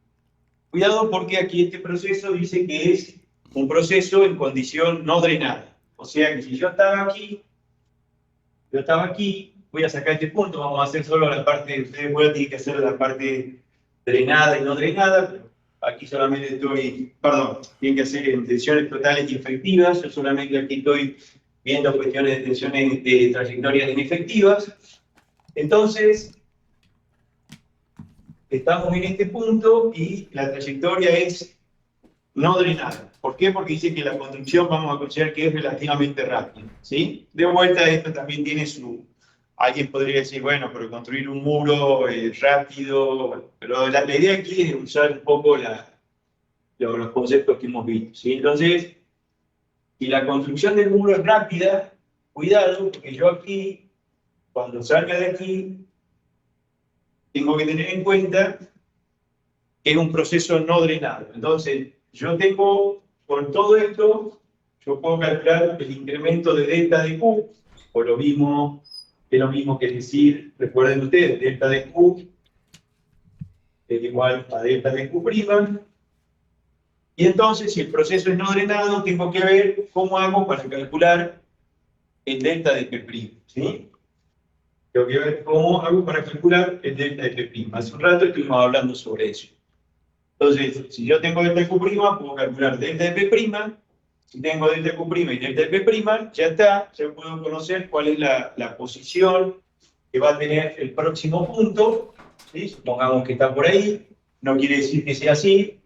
cuidado porque aquí este proceso dice que es un proceso en condición no drenada. O sea que si yo estaba aquí, voy a sacar este punto, vamos a hacer solo la parte, ustedes tienen que hacer la parte drenada y no drenada, pero aquí solamente tienen que hacer en tensiones totales y efectivas, yo solamente aquí estoy viendo cuestiones de tensiones de trayectorias inefectivas. Entonces, estamos en este punto y la trayectoria es no drenada. ¿Por qué? Porque dice que la construcción vamos a considerar que es relativamente rápida, ¿sí? De vuelta, esto también tiene su... Alguien podría decir, bueno, pero construir un muro rápido, pero la idea aquí es usar un poco los conceptos que hemos visto, ¿sí? Entonces, si la construcción del muro es rápida, cuidado, porque yo aquí, cuando salga de aquí, tengo que tener en cuenta que es un proceso no drenado. Entonces, yo tengo, con todo esto, yo puedo calcular el incremento de delta de Q, o lo mismo, es lo mismo que decir, recuerden ustedes, delta de Q es igual a delta de Q'. Y entonces, si el proceso es no drenado, tengo que ver cómo hago para calcular el delta de P', ¿sí? Tengo que ver cómo hago para calcular el delta de P'. Hace un rato estuvimos hablando sobre eso. Entonces, si yo tengo delta de Q', puedo calcular delta de P'. Si tengo delta de Q' y delta de P', ya está, ya puedo conocer cuál es la posición que va a tener el próximo punto, ¿sí? Supongamos que está por ahí, no quiere decir que sea así,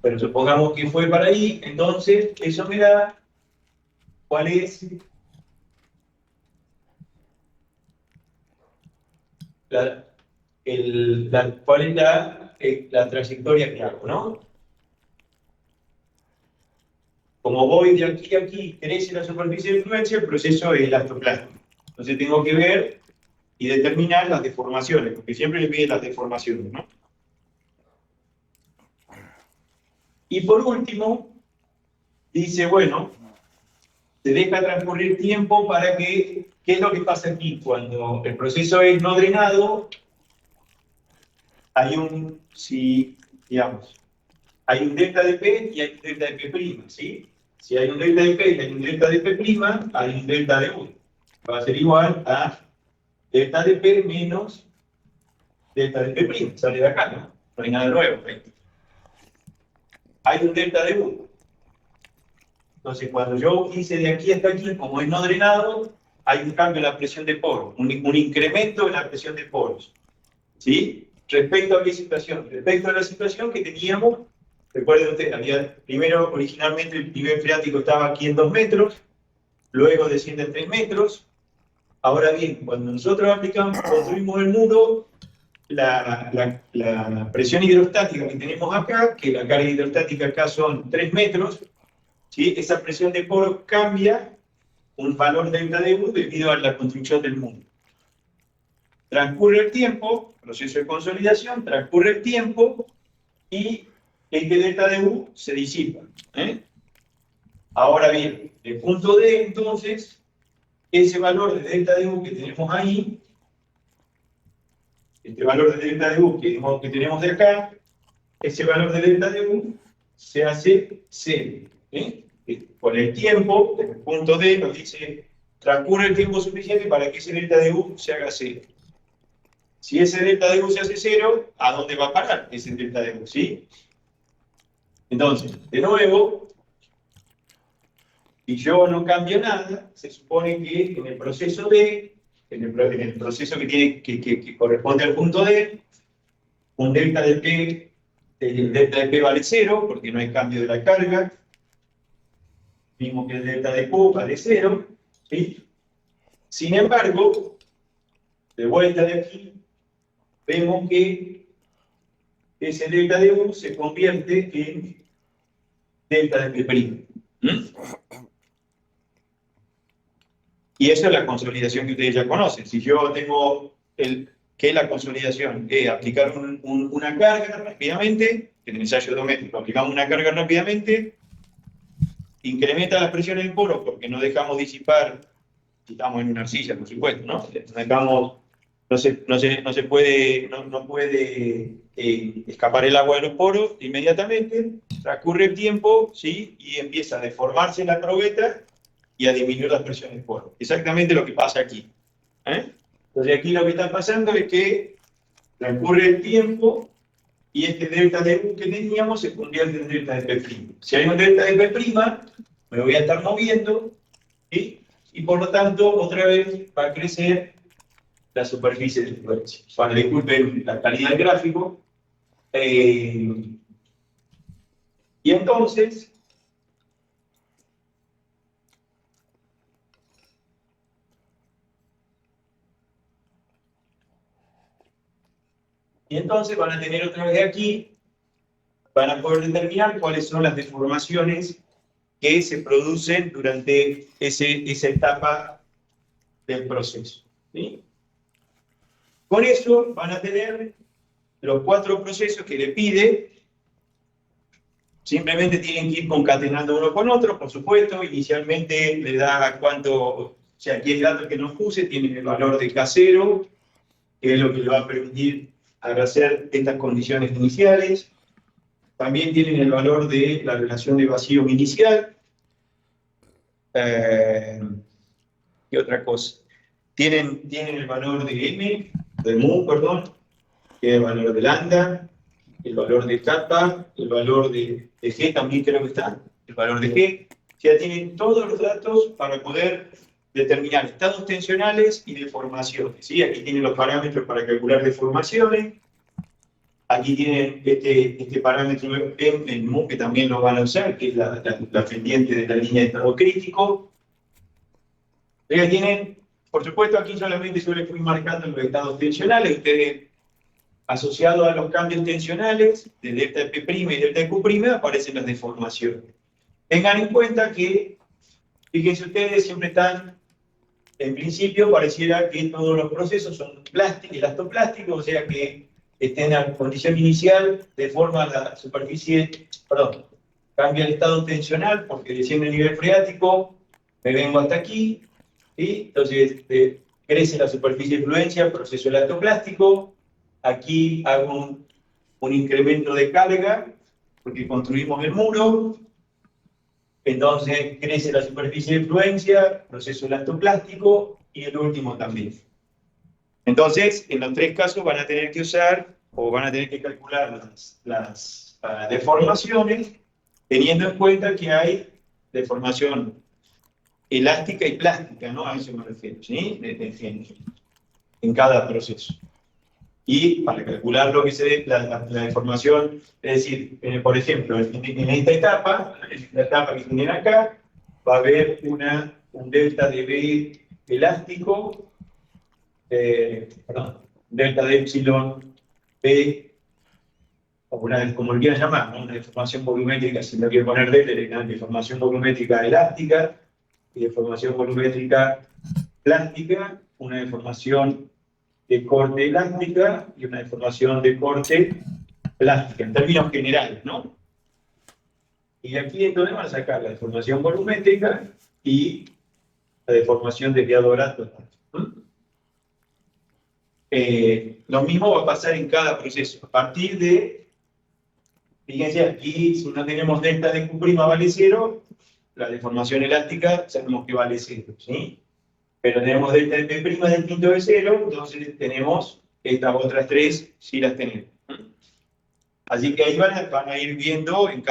pero supongamos que fue para ahí, entonces eso me da cuál es la trayectoria que hago, ¿no? Como voy de aquí a aquí, crece la superficie de influencia, el proceso es elastoplástico. Entonces tengo que ver y determinar las deformaciones, porque siempre le piden las deformaciones, ¿no? Y por último, dice, bueno, se deja transcurrir tiempo para que, ¿qué es lo que pasa aquí? Cuando el proceso es no drenado, hay un, digamos, hay un delta de P y hay un delta de P', ¿sí? Si hay un delta de P y hay un delta de P', hay un delta de U. Va a ser igual a delta de P menos delta de P'. Sale de acá, ¿no? No hay nada nuevo. Hay un delta de U. Entonces, cuando yo hice de aquí hasta aquí, como es no drenado, hay un cambio en la presión de poros, un incremento en la presión de poros. ¿Sí? ¿Respecto a qué situación? Respecto a la situación que teníamos, recuerden ustedes, primero, originalmente, el nivel freático estaba aquí en 2 metros, luego desciende a 3 metros. Ahora bien, cuando nosotros construimos el muro, la presión hidrostática que tenemos acá, que la carga hidrostática acá son 3 metros, ¿sí? Esa presión de poro cambia un valor delta de U debido a la construcción del muro. Transcurre el tiempo, proceso de consolidación, transcurre el tiempo y este delta de U se disipa. Ahora bien, el punto D, entonces, ese valor de delta de U que tenemos ahí, este valor de delta de U que tenemos de acá, ese valor de delta de U se hace 0. Con el tiempo, el punto D nos dice, transcurre el tiempo suficiente para que ese delta de U se haga 0. Si ese delta de U se hace 0, ¿a dónde va a parar ese delta de U? ¿Sí? Entonces, de nuevo, si yo no cambio nada, se supone que en el proceso D, en el proceso que corresponde al punto D, un delta de P, el delta de P vale 0, porque no hay cambio de la carga, mismo que el delta de Q vale 0, ¿sí? Sin embargo, de vuelta de aquí, vemos que ese delta de U se convierte en delta de P'. Y eso es la consolidación que ustedes ya conocen. Si yo tengo ¿qué es la consolidación? Es aplicar una carga rápidamente, en el ensayo dométrico aplicamos una carga rápidamente, incrementa las presiones del poro porque no dejamos disipar, si estamos en una arcilla, por supuesto, ¿no? No puede escapar el agua de los poros inmediatamente, transcurre el tiempo, ¿sí? Y empieza a deformarse la probeta y a disminuir las presiones del poro. Exactamente lo que pasa aquí. Entonces aquí lo que está pasando es que transcurre el tiempo y este delta de U que teníamos se convierte en delta de P'. Si hay un delta de P', me voy a estar moviendo, ¿sí? Y por lo tanto, otra vez va a crecer la superficie de influencia. Para disculpen la calidad del gráfico. Y entonces, van a tener otra vez aquí, van a poder determinar cuáles son las deformaciones que se producen durante esa etapa del proceso, ¿sí? Con eso van a tener los 4 procesos que le pide. Simplemente tienen que ir concatenando uno con otro, por supuesto. Inicialmente le da cuánto, o sea, aquí el dato que nos puse tiene el valor de K0, que es lo que le va a permitir hacer estas condiciones iniciales. También tienen el valor de la relación de vacío inicial. ¿Qué otra cosa? Tienen el valor de M, de mu, perdón, que es el valor de lambda, el valor de kappa, el valor de G también creo que está, el valor de G. O sea, tienen todos los datos para poder determinar estados tensionales y deformaciones, ¿sí? Aquí tienen los parámetros para calcular deformaciones. Aquí tienen este parámetro M, el mu, que también lo van a usar, que es la pendiente de la línea de estado crítico. Ustedes tienen, por supuesto, aquí solamente yo les fui marcando los estados tensionales. Ustedes, asociados a los cambios tensionales de delta de P' y delta de Q', aparecen las deformaciones. Tengan en cuenta que, fíjense ustedes, siempre están, en principio, pareciera que todos los procesos son elastoplásticos, o sea que estén en la condición inicial, deforma la superficie, perdón, cambia el estado tensional porque desciende el nivel freático, me vengo hasta aquí, ¿sí? Entonces crece la superficie de fluencia, proceso elastoplástico. Aquí hago un incremento de carga, porque construimos el muro, entonces crece la superficie de fluencia, proceso elastoplástico, y el último también. Entonces, en los 3 casos van a tener que usar, o van a tener que calcular las deformaciones, teniendo en cuenta que hay deformación elástica y plástica, ¿no? A eso me refiero, ¿sí? En cada proceso. Y para calcular lo que se dé, la deformación, es decir, por ejemplo, en esta etapa, la etapa que tienen acá, va a haber un delta de B elástico, delta de epsilon B, como lo quieran llamar, ¿no? Una deformación volumétrica, si no quiero poner delta, deformación volumétrica elástica, y deformación volumétrica plástica, una deformación de corte elástica y una deformación de corte plástica, en términos generales, ¿no? Y aquí entonces van a sacar la deformación volumétrica y la deformación desviadora total. Lo mismo va a pasar en cada proceso. A partir de, fíjense aquí, si no tenemos delta de Q' vale 0, la deformación elástica sabemos que vale 0, ¿sí? Pero tenemos delta de P' distinto de 0, entonces tenemos estas otras 3, sí las tenemos. Así que ahí van a ir viendo en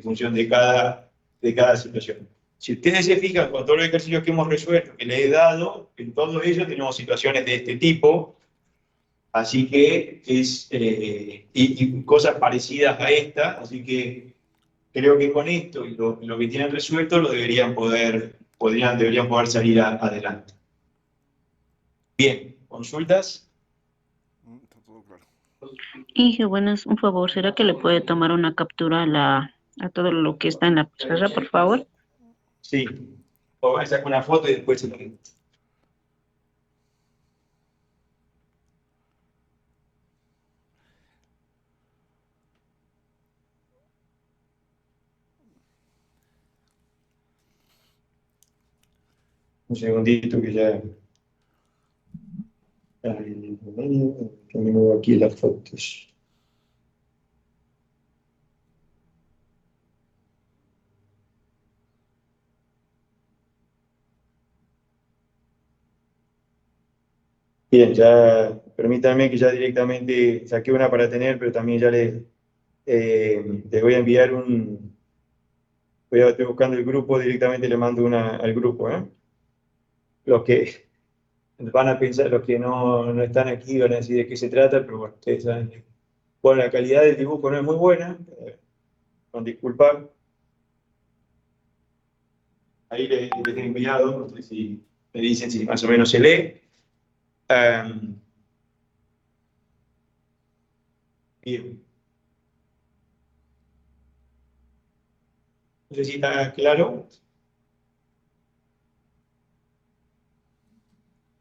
función de cada situación. Si ustedes se fijan con todos los ejercicios que hemos resuelto, que les he dado, en todos ellos tenemos situaciones de este tipo, así que y cosas parecidas a esta, así que creo que con esto y lo que tienen resuelto lo deberían poder salir adelante. Bien, ¿consultas? Está todo claro. Inge, buenas, un favor, ¿será que le puede tomar una captura a todo lo que está en la pizarra, por favor? Sí. O voy a sacar una foto y después se lo digo. Un segundito que ya... Tengo aquí las fotos. Bien, ya permítanme que ya directamente saqué una para tener, pero también ya les voy a enviar un... Estoy buscando el grupo, directamente le mando una al grupo, ¿eh? Los que van a pensar, los que no están aquí van a decir de qué se trata, pero bueno, ustedes saben. Bueno, la calidad del dibujo no es muy buena, con disculpas. Ahí les he enviado, no sé si me dicen si más o menos se lee. Bien. No sé si está claro.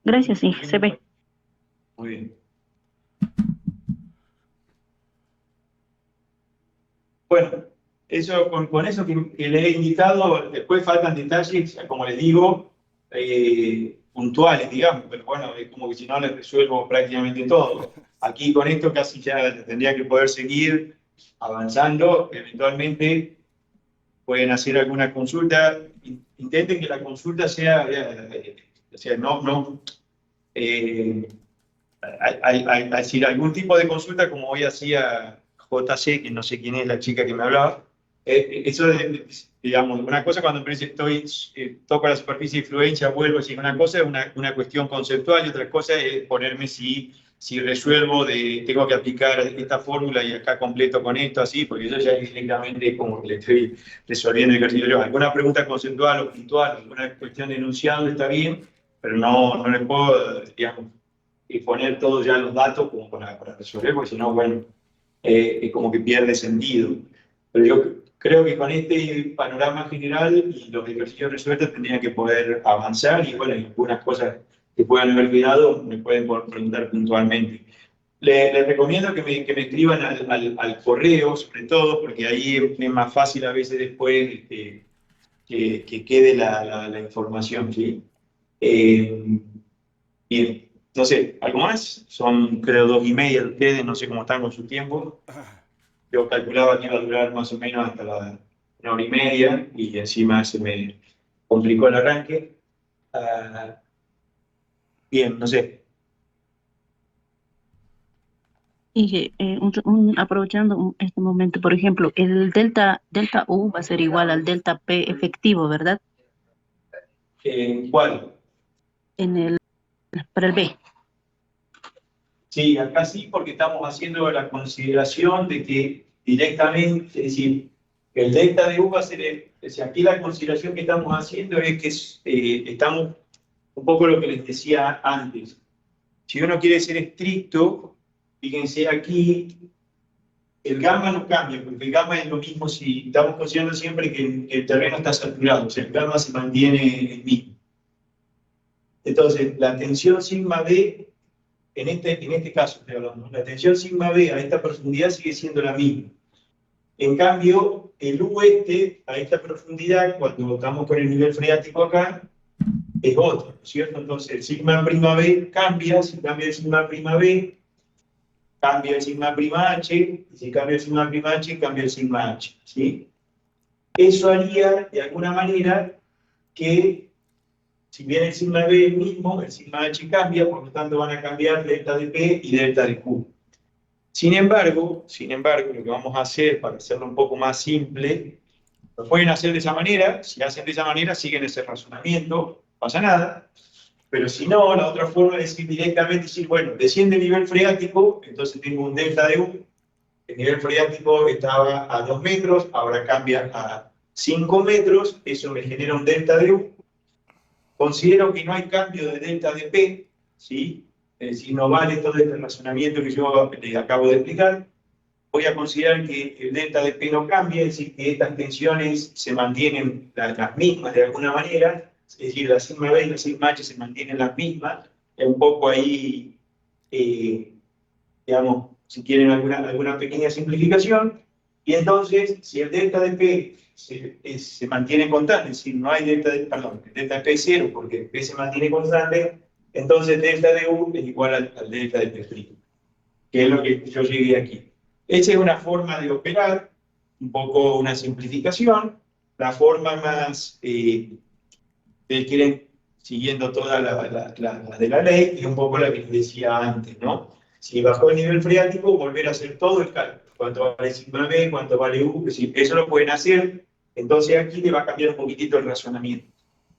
Gracias, sí, se ve. Muy bien. Bueno, eso, con eso que les he indicado, después faltan detalles, como les digo, puntuales, digamos, pero bueno, es como que si no les resuelvo prácticamente todo. Aquí con esto casi ya tendría que poder seguir avanzando, eventualmente pueden hacer alguna consulta, intenten que la consulta sea, o sea, decir, algún tipo de consulta como hoy hacía JC, que no sé quién es la chica que me hablaba. Eso es, digamos, una cosa cuando toco la superficie de influencia, vuelvo a decir, una cosa es una cuestión conceptual y otra cosa es ponerme si resuelvo, tengo que aplicar esta fórmula y acá completo con esto, así, porque eso ya es directamente como que le estoy resolviendo el ejercicio. Alguna pregunta conceptual o puntual, alguna cuestión de enunciado está bien, pero no le puedo, digamos, y poner todos ya los datos como para resolver, porque si no, bueno, es como que pierde sentido. Pero yo creo que con este panorama general y los ejercicios resueltos tendrían que poder avanzar y bueno, algunas cosas que puedan haber quedado me pueden preguntar puntualmente. Les recomiendo que me escriban al correo, sobre todo, porque ahí es más fácil a veces después que quede la información, ¿sí? Bien. No sé, ¿algo más? Son creo 2:30 de ustedes, no sé cómo están con su tiempo. Yo calculaba que iba a durar más o menos hasta la 1:30 y encima se me complicó el arranque. Ah, bien, no sé. Y aprovechando este momento, por ejemplo, el delta U va a ser igual al delta P efectivo, ¿verdad? ¿Cuál? Para el B. Sí, acá sí, porque estamos haciendo la consideración de que directamente, es decir, el delta de U va a ser, o sea, aquí la consideración que estamos haciendo es que estamos un poco lo que les decía antes. Si uno quiere ser estricto, fíjense aquí, el gamma no cambia, porque el gamma es lo mismo si estamos considerando siempre que el terreno está saturado, o sea, el gamma se mantiene el mismo. Entonces, la tensión sigma B, en este caso estoy hablando, la tensión sigma B a esta profundidad sigue siendo la misma. En cambio, el U a esta profundidad, cuando estamos con el nivel freático acá, es otro, ¿no es cierto? Entonces, el sigma prima B cambia, si cambia el sigma prima B, cambia el sigma prima H, y si cambia el sigma prima H, cambia el sigma H, ¿sí? Eso haría, de alguna manera, que, si bien el sigma B es el mismo, el sigma H cambia, por lo tanto van a cambiar delta de P y delta de Q. Sin embargo, lo que vamos a hacer, para hacerlo un poco más simple, lo pueden hacer de esa manera, si hacen de esa manera, siguen ese razonamiento, no pasa nada. Pero si no, la otra forma es decir directamente, decir, bueno, desciende el nivel freático, entonces tengo un delta de U, el nivel freático estaba a 2 metros, ahora cambia a 5 metros, eso me genera un delta de U. Considero que no hay cambio de delta de P, ¿sí? Es decir, no vale todo este razonamiento que yo les acabo de explicar. Voy a considerar que el delta de P no cambia, es decir, que estas tensiones se mantienen las mismas de alguna manera, es decir, la sigma B y la sigma H se mantienen las mismas, es un poco ahí, digamos, si quieren alguna pequeña simplificación, y entonces, si el delta de P se mantiene constante, es decir, no hay delta de, perdón, el delta de P es 0 porque P se mantiene constante, entonces delta de U es igual al delta de P', que es lo que yo llegué aquí. Esa es una forma de operar, un poco una simplificación. La forma más, ustedes quieren, siguiendo toda la de la ley, es un poco la que les decía antes, ¿no? Si bajó el nivel freático, volver a hacer todo el cálculo. ¿Cuánto vale sigma B? ¿Cuánto vale U? Es decir, eso lo pueden hacer. Entonces aquí le va a cambiar un poquitito el razonamiento.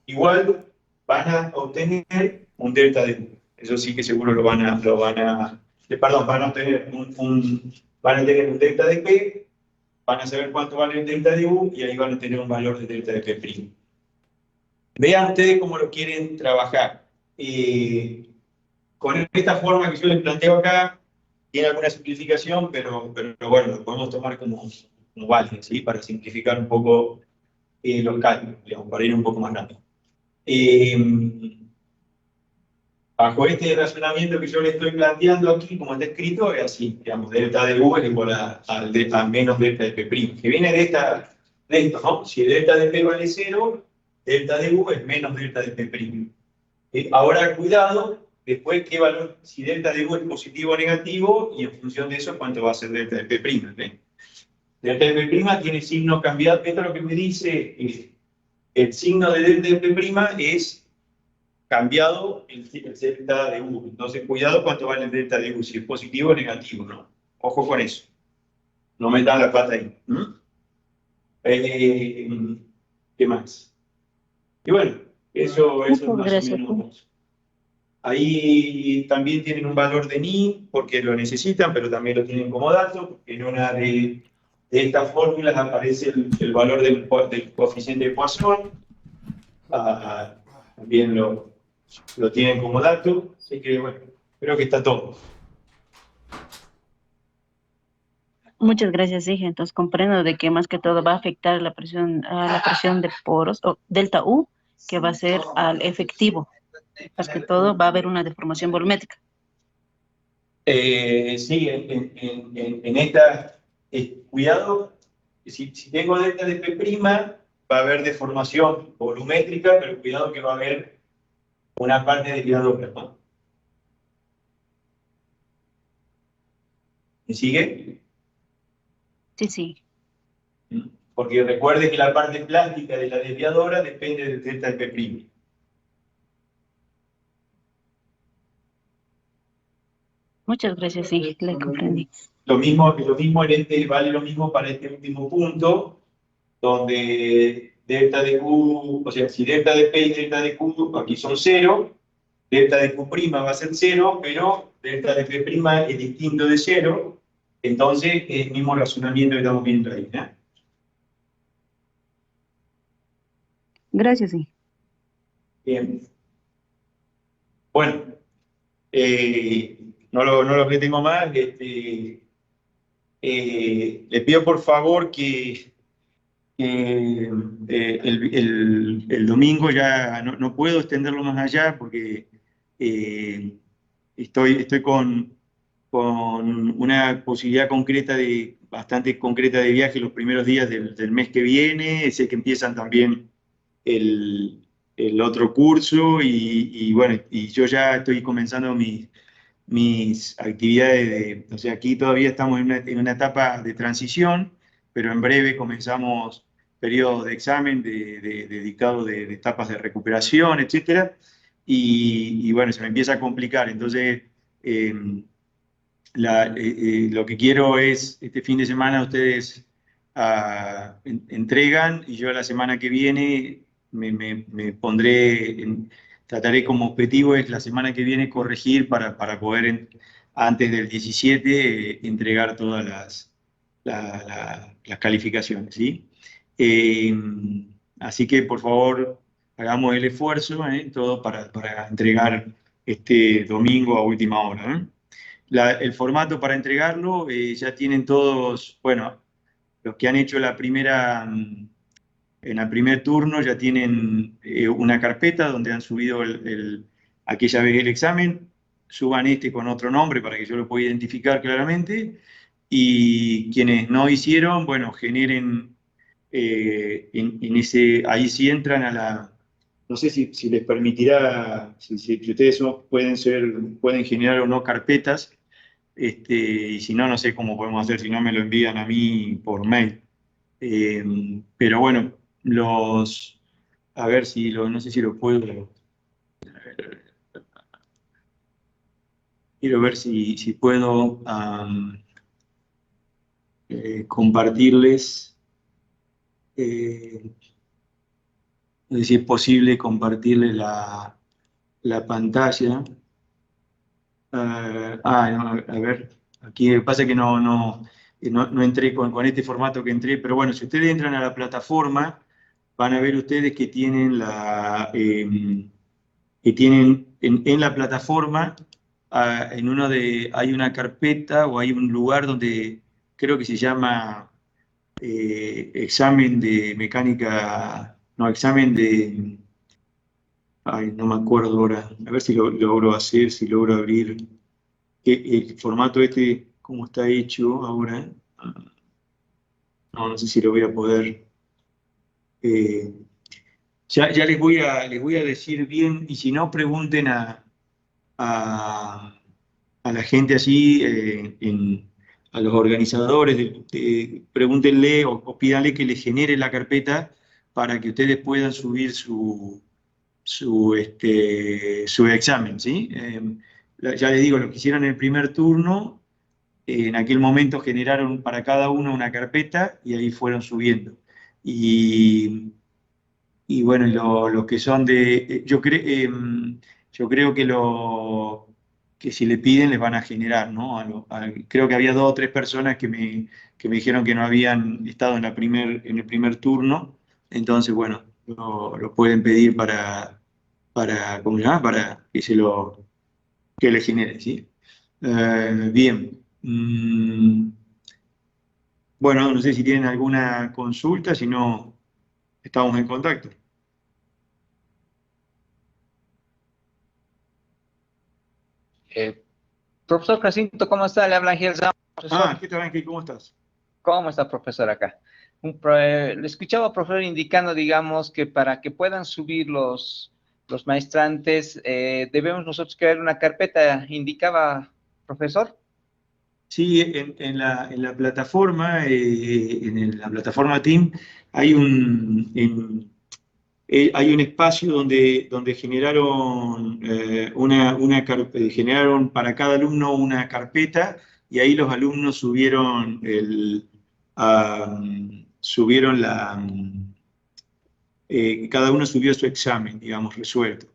Igual van a obtener un delta de U. Eso sí que seguro van a obtener van a tener un delta de P, van a saber cuánto vale el delta de U y ahí van a tener un valor de delta de P'. Vean ustedes cómo lo quieren trabajar. Con esta forma que yo les planteo acá, tiene alguna simplificación, pero bueno, lo podemos tomar como válido, ¿sí? Para simplificar un poco los cálculos, digamos, para ir un poco más rápido. Bajo este razonamiento que yo le estoy planteando aquí, como está escrito, es así, digamos, delta de U es igual a menos delta de P', que viene de esto, ¿no? Si el delta de P vale 0, delta de U es menos delta de P'. Ahora, cuidado, después qué valor, si delta de U es positivo o negativo, y en función de eso, cuánto va a ser delta de P'. ¿Ven? Delta de P' tiene signo cambiado, esto es lo que me dice, el signo de delta de P' es cambiado el delta de U. Entonces, cuidado cuánto vale el delta de U, si es positivo o negativo, ¿no? Ojo con eso. No metan la pata ahí. ¿Qué más? Y bueno, eso es más gracias. o menos. Ahí también tienen un valor de ni, porque lo necesitan, pero también lo tienen como dato, porque en una de estas fórmulas aparece el valor del coeficiente de Poisson. También lo tienen como dato, así que bueno, creo que está todo. Muchas gracias, sí. Entonces comprendo de que más que todo va a afectar a la presión de poros, o delta U, que va a ser al efectivo. Más que todo va a haber una deformación volumétrica. Sí, en esta, cuidado, si tengo delta de P', va a haber deformación volumétrica, pero cuidado que va a haber una parte de cuidado, ¿no? ¿Me sigue? Sí, sí. Porque recuerde que la parte plástica de la desviadora depende del delta de P'. Muchas gracias, sí, le comprendí. Lo mismo vale lo mismo para este último punto, donde delta de Q, o sea, si delta de P y delta de Q aquí son 0, delta de Q' va a ser 0, pero delta de P' es distinto de 0, entonces es el mismo razonamiento que estamos viendo ahí, ¿eh? Gracias, sí. Bien. Bueno, no lo que tengo más. Les pido por favor que el domingo ya no puedo extenderlo más allá porque estoy con una posibilidad bastante concreta de viaje los primeros días del mes que viene. Sé que empiezan también el otro curso y bueno, y yo ya estoy comenzando mis actividades o sea, aquí todavía estamos en una etapa de transición, pero en breve comenzamos periodos de examen dedicados de etapas de recuperación, etcétera, y bueno, se me empieza a complicar, entonces lo que quiero es, este fin de semana ustedes entregan y yo la semana que viene me pondré, trataré como objetivo es la semana que viene corregir para poder antes del 17 entregar todas las calificaciones, ¿sí? Así que por favor hagamos el esfuerzo, todo para entregar este domingo a última hora, ¿eh? El formato para entregarlo, ya tienen todos, bueno, los que han hecho en el primer turno ya tienen una carpeta donde han subido aquella vez el examen, suban este con otro nombre para que yo lo pueda identificar claramente, y quienes no hicieron, bueno, generen ahí sí entran a no sé si les permitirá, si ustedes pueden generar o no carpetas, y si no, no sé cómo podemos hacer, si no me lo envían a mí por mail. Pero bueno, a ver si no sé si lo puedo, quiero ver si puedo compartirles, no sé si es posible compartirles la pantalla. No, a ver, aquí pasa que no entré con este formato que entré, pero bueno, si ustedes entran a la plataforma, van a ver ustedes que tienen en la plataforma, hay una carpeta o hay un lugar donde creo que se llama examen de mecánica, no, examen de, ay, no me acuerdo ahora, a ver si lo logro hacer, si logro abrir el formato este, cómo está hecho ahora. No sé si lo voy a poder. eh, ya les voy a decir bien, y si no, pregunten a, a la gente allí, a los organizadores, pregúntenle o pídanle que les genere la carpeta para que ustedes puedan subir su examen, ¿sí? Ya les digo, lo que hicieron en el primer turno, en aquel momento generaron para cada uno una carpeta y ahí fueron subiendo. Y, y bueno, lo que son yo creo que si le piden les van a generar, ¿no? Creo que había 2 o 3 personas que me dijeron que no habían estado en el primer turno, entonces bueno, lo pueden pedir ¿cómo se llama? Para que le genere, ¿sí? Bien. Bueno, no sé si tienen alguna consulta, si no, estamos en contacto. Eh, Profesor Jacinto, ¿cómo está? Le habla Ángel Zama, profesor. ¿Qué tal, Ángel? ¿Cómo estás? ¿Cómo está, profesor, acá? Le escuchaba, profesor, indicando, digamos, que para que puedan subir los maestrantes, debemos nosotros crear una carpeta, indicaba, profesor. Sí, en la plataforma, la plataforma Team, hay un espacio donde generaron para cada alumno una carpeta, y ahí los alumnos subieron cada uno subió su examen, digamos, resuelto.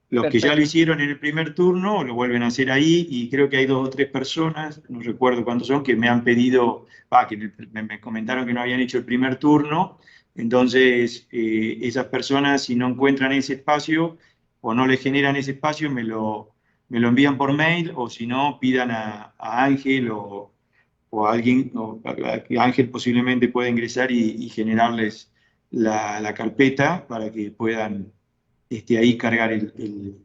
Los que ya lo Perfecto. hicieron en el primer turno lo vuelven a hacer ahí, y creo que hay 2 o 3 personas, no recuerdo cuántos son, que me han pedido, que me comentaron que no habían hecho el primer turno. Entonces, esas personas, si no encuentran ese espacio o no les generan ese espacio, me lo envían por mail, o si no, pidan a Ángel o a alguien, que Ángel posiblemente pueda ingresar y generarles la carpeta para que puedan ahí cargar el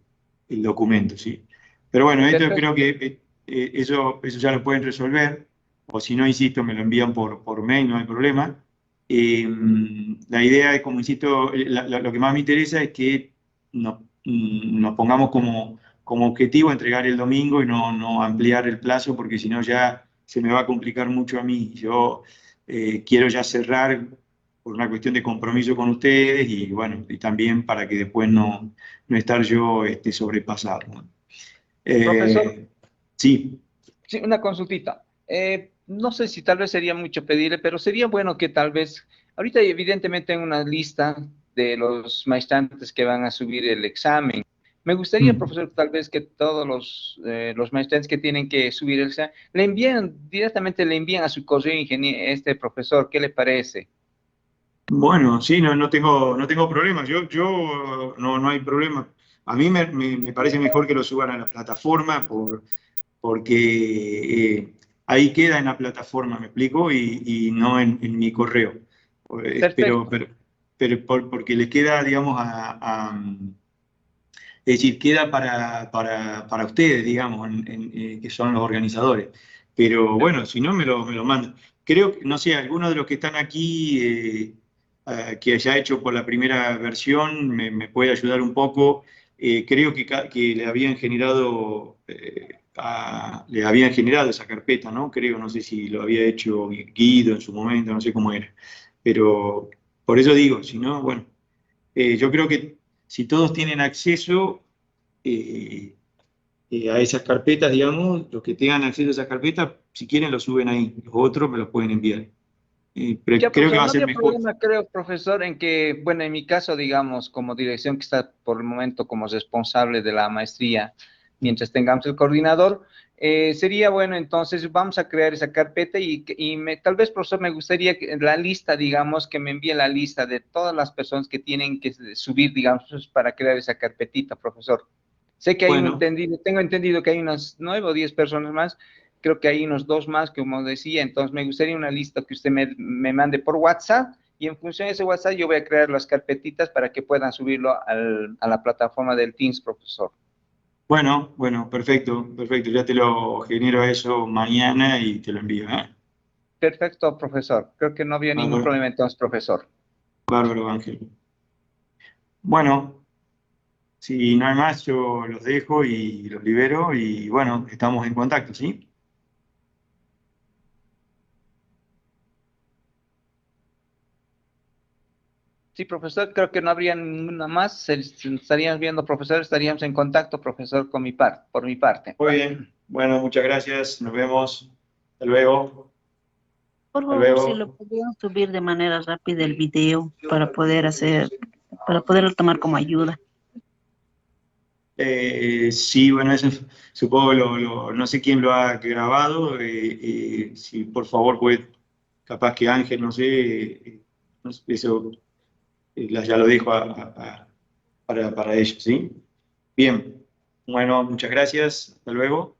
documento, ¿sí? Pero bueno, esto Perfecto. creo que eso ya lo pueden resolver, o si no, insisto, me lo envían por mail, no hay problema. La idea es, como insisto, lo que más me interesa es que nos pongamos como objetivo entregar el domingo y no ampliar el plazo, porque si no ya se me va a complicar mucho a mí. Yo quiero ya cerrar por una cuestión de compromiso con ustedes, y bueno, y también para que después no estar yo sobrepasado, ¿no? Profesor, Sí. sí, una consultita. No sé si tal vez sería mucho pedirle, pero sería bueno que tal vez, ahorita evidentemente en una lista de los maestrantes que van a subir el examen. Me gustaría, profesor, tal vez que todos los maestrantes que tienen que subir el examen, directamente le envían a su correo profesor, ¿qué le parece? Bueno, sí, no tengo problemas. Yo no hay problema. A mí me parece mejor que lo suban a la plataforma, porque ahí queda en la plataforma, ¿me explico? Y no en mi correo. Pero, Perfecto. pero, pero porque les queda, digamos, es decir, queda para ustedes, digamos, que son los organizadores. Pero bueno, si no, me lo mandan. Creo que, no sé, alguno de los que están aquí, que haya hecho por la primera versión, me puede ayudar un poco. Creo que le habían generado, esa carpeta, ¿no? Creo, no sé si lo había hecho Guido en su momento, no sé cómo era. Pero por eso digo, si no, bueno, yo creo que si todos tienen acceso a esas carpetas, digamos, los que tengan acceso a esas carpetas, si quieren lo suben ahí, los otros me los pueden enviar. Pero Ya, creo que profesor, va a no ser había mejor. problema, creo, profesor, en que, bueno, en mi caso, digamos, como dirección que está por el momento como responsable de la maestría, mientras tengamos el coordinador, sería bueno, entonces vamos a crear esa carpeta tal vez, profesor, me gustaría que la lista, digamos, que me envíe la lista de todas las personas que tienen que subir, digamos, para crear esa carpetita, profesor. Sé que Bueno, tengo entendido que hay unas 9 o 10 personas más, creo que hay unos 2 más, como decía, entonces me gustaría una lista que usted me mande por WhatsApp, y en función de ese WhatsApp yo voy a crear las carpetitas para que puedan subirlo a la plataforma del Teams, profesor. bueno, perfecto, perfecto. Ya te lo genero a eso mañana y te lo envío, ¿eh? Perfecto, profesor. Creo que no había ningún Bárbaro, problema entonces, profesor. bárbaro, Ángel. Bueno, si no hay más, yo los dejo y los libero y bueno, estamos en contacto, ¿sí? Sí, profesor, creo que no habría ninguna más. Estaríamos viendo, profesor, estaríamos en contacto, profesor, por mi parte. Muy bien, bueno, muchas gracias, nos vemos. Hasta luego. Por Hasta favor, si lo luego. pudieran subir de manera rápida el video para poderlo tomar como ayuda. Sí, bueno, eso supongo, no sé quién lo ha grabado. Si por favor puede, capaz que Ángel, no sé, no sé, eso ya lo dejo para ellos, ¿sí? Bien, bueno, muchas gracias, hasta luego.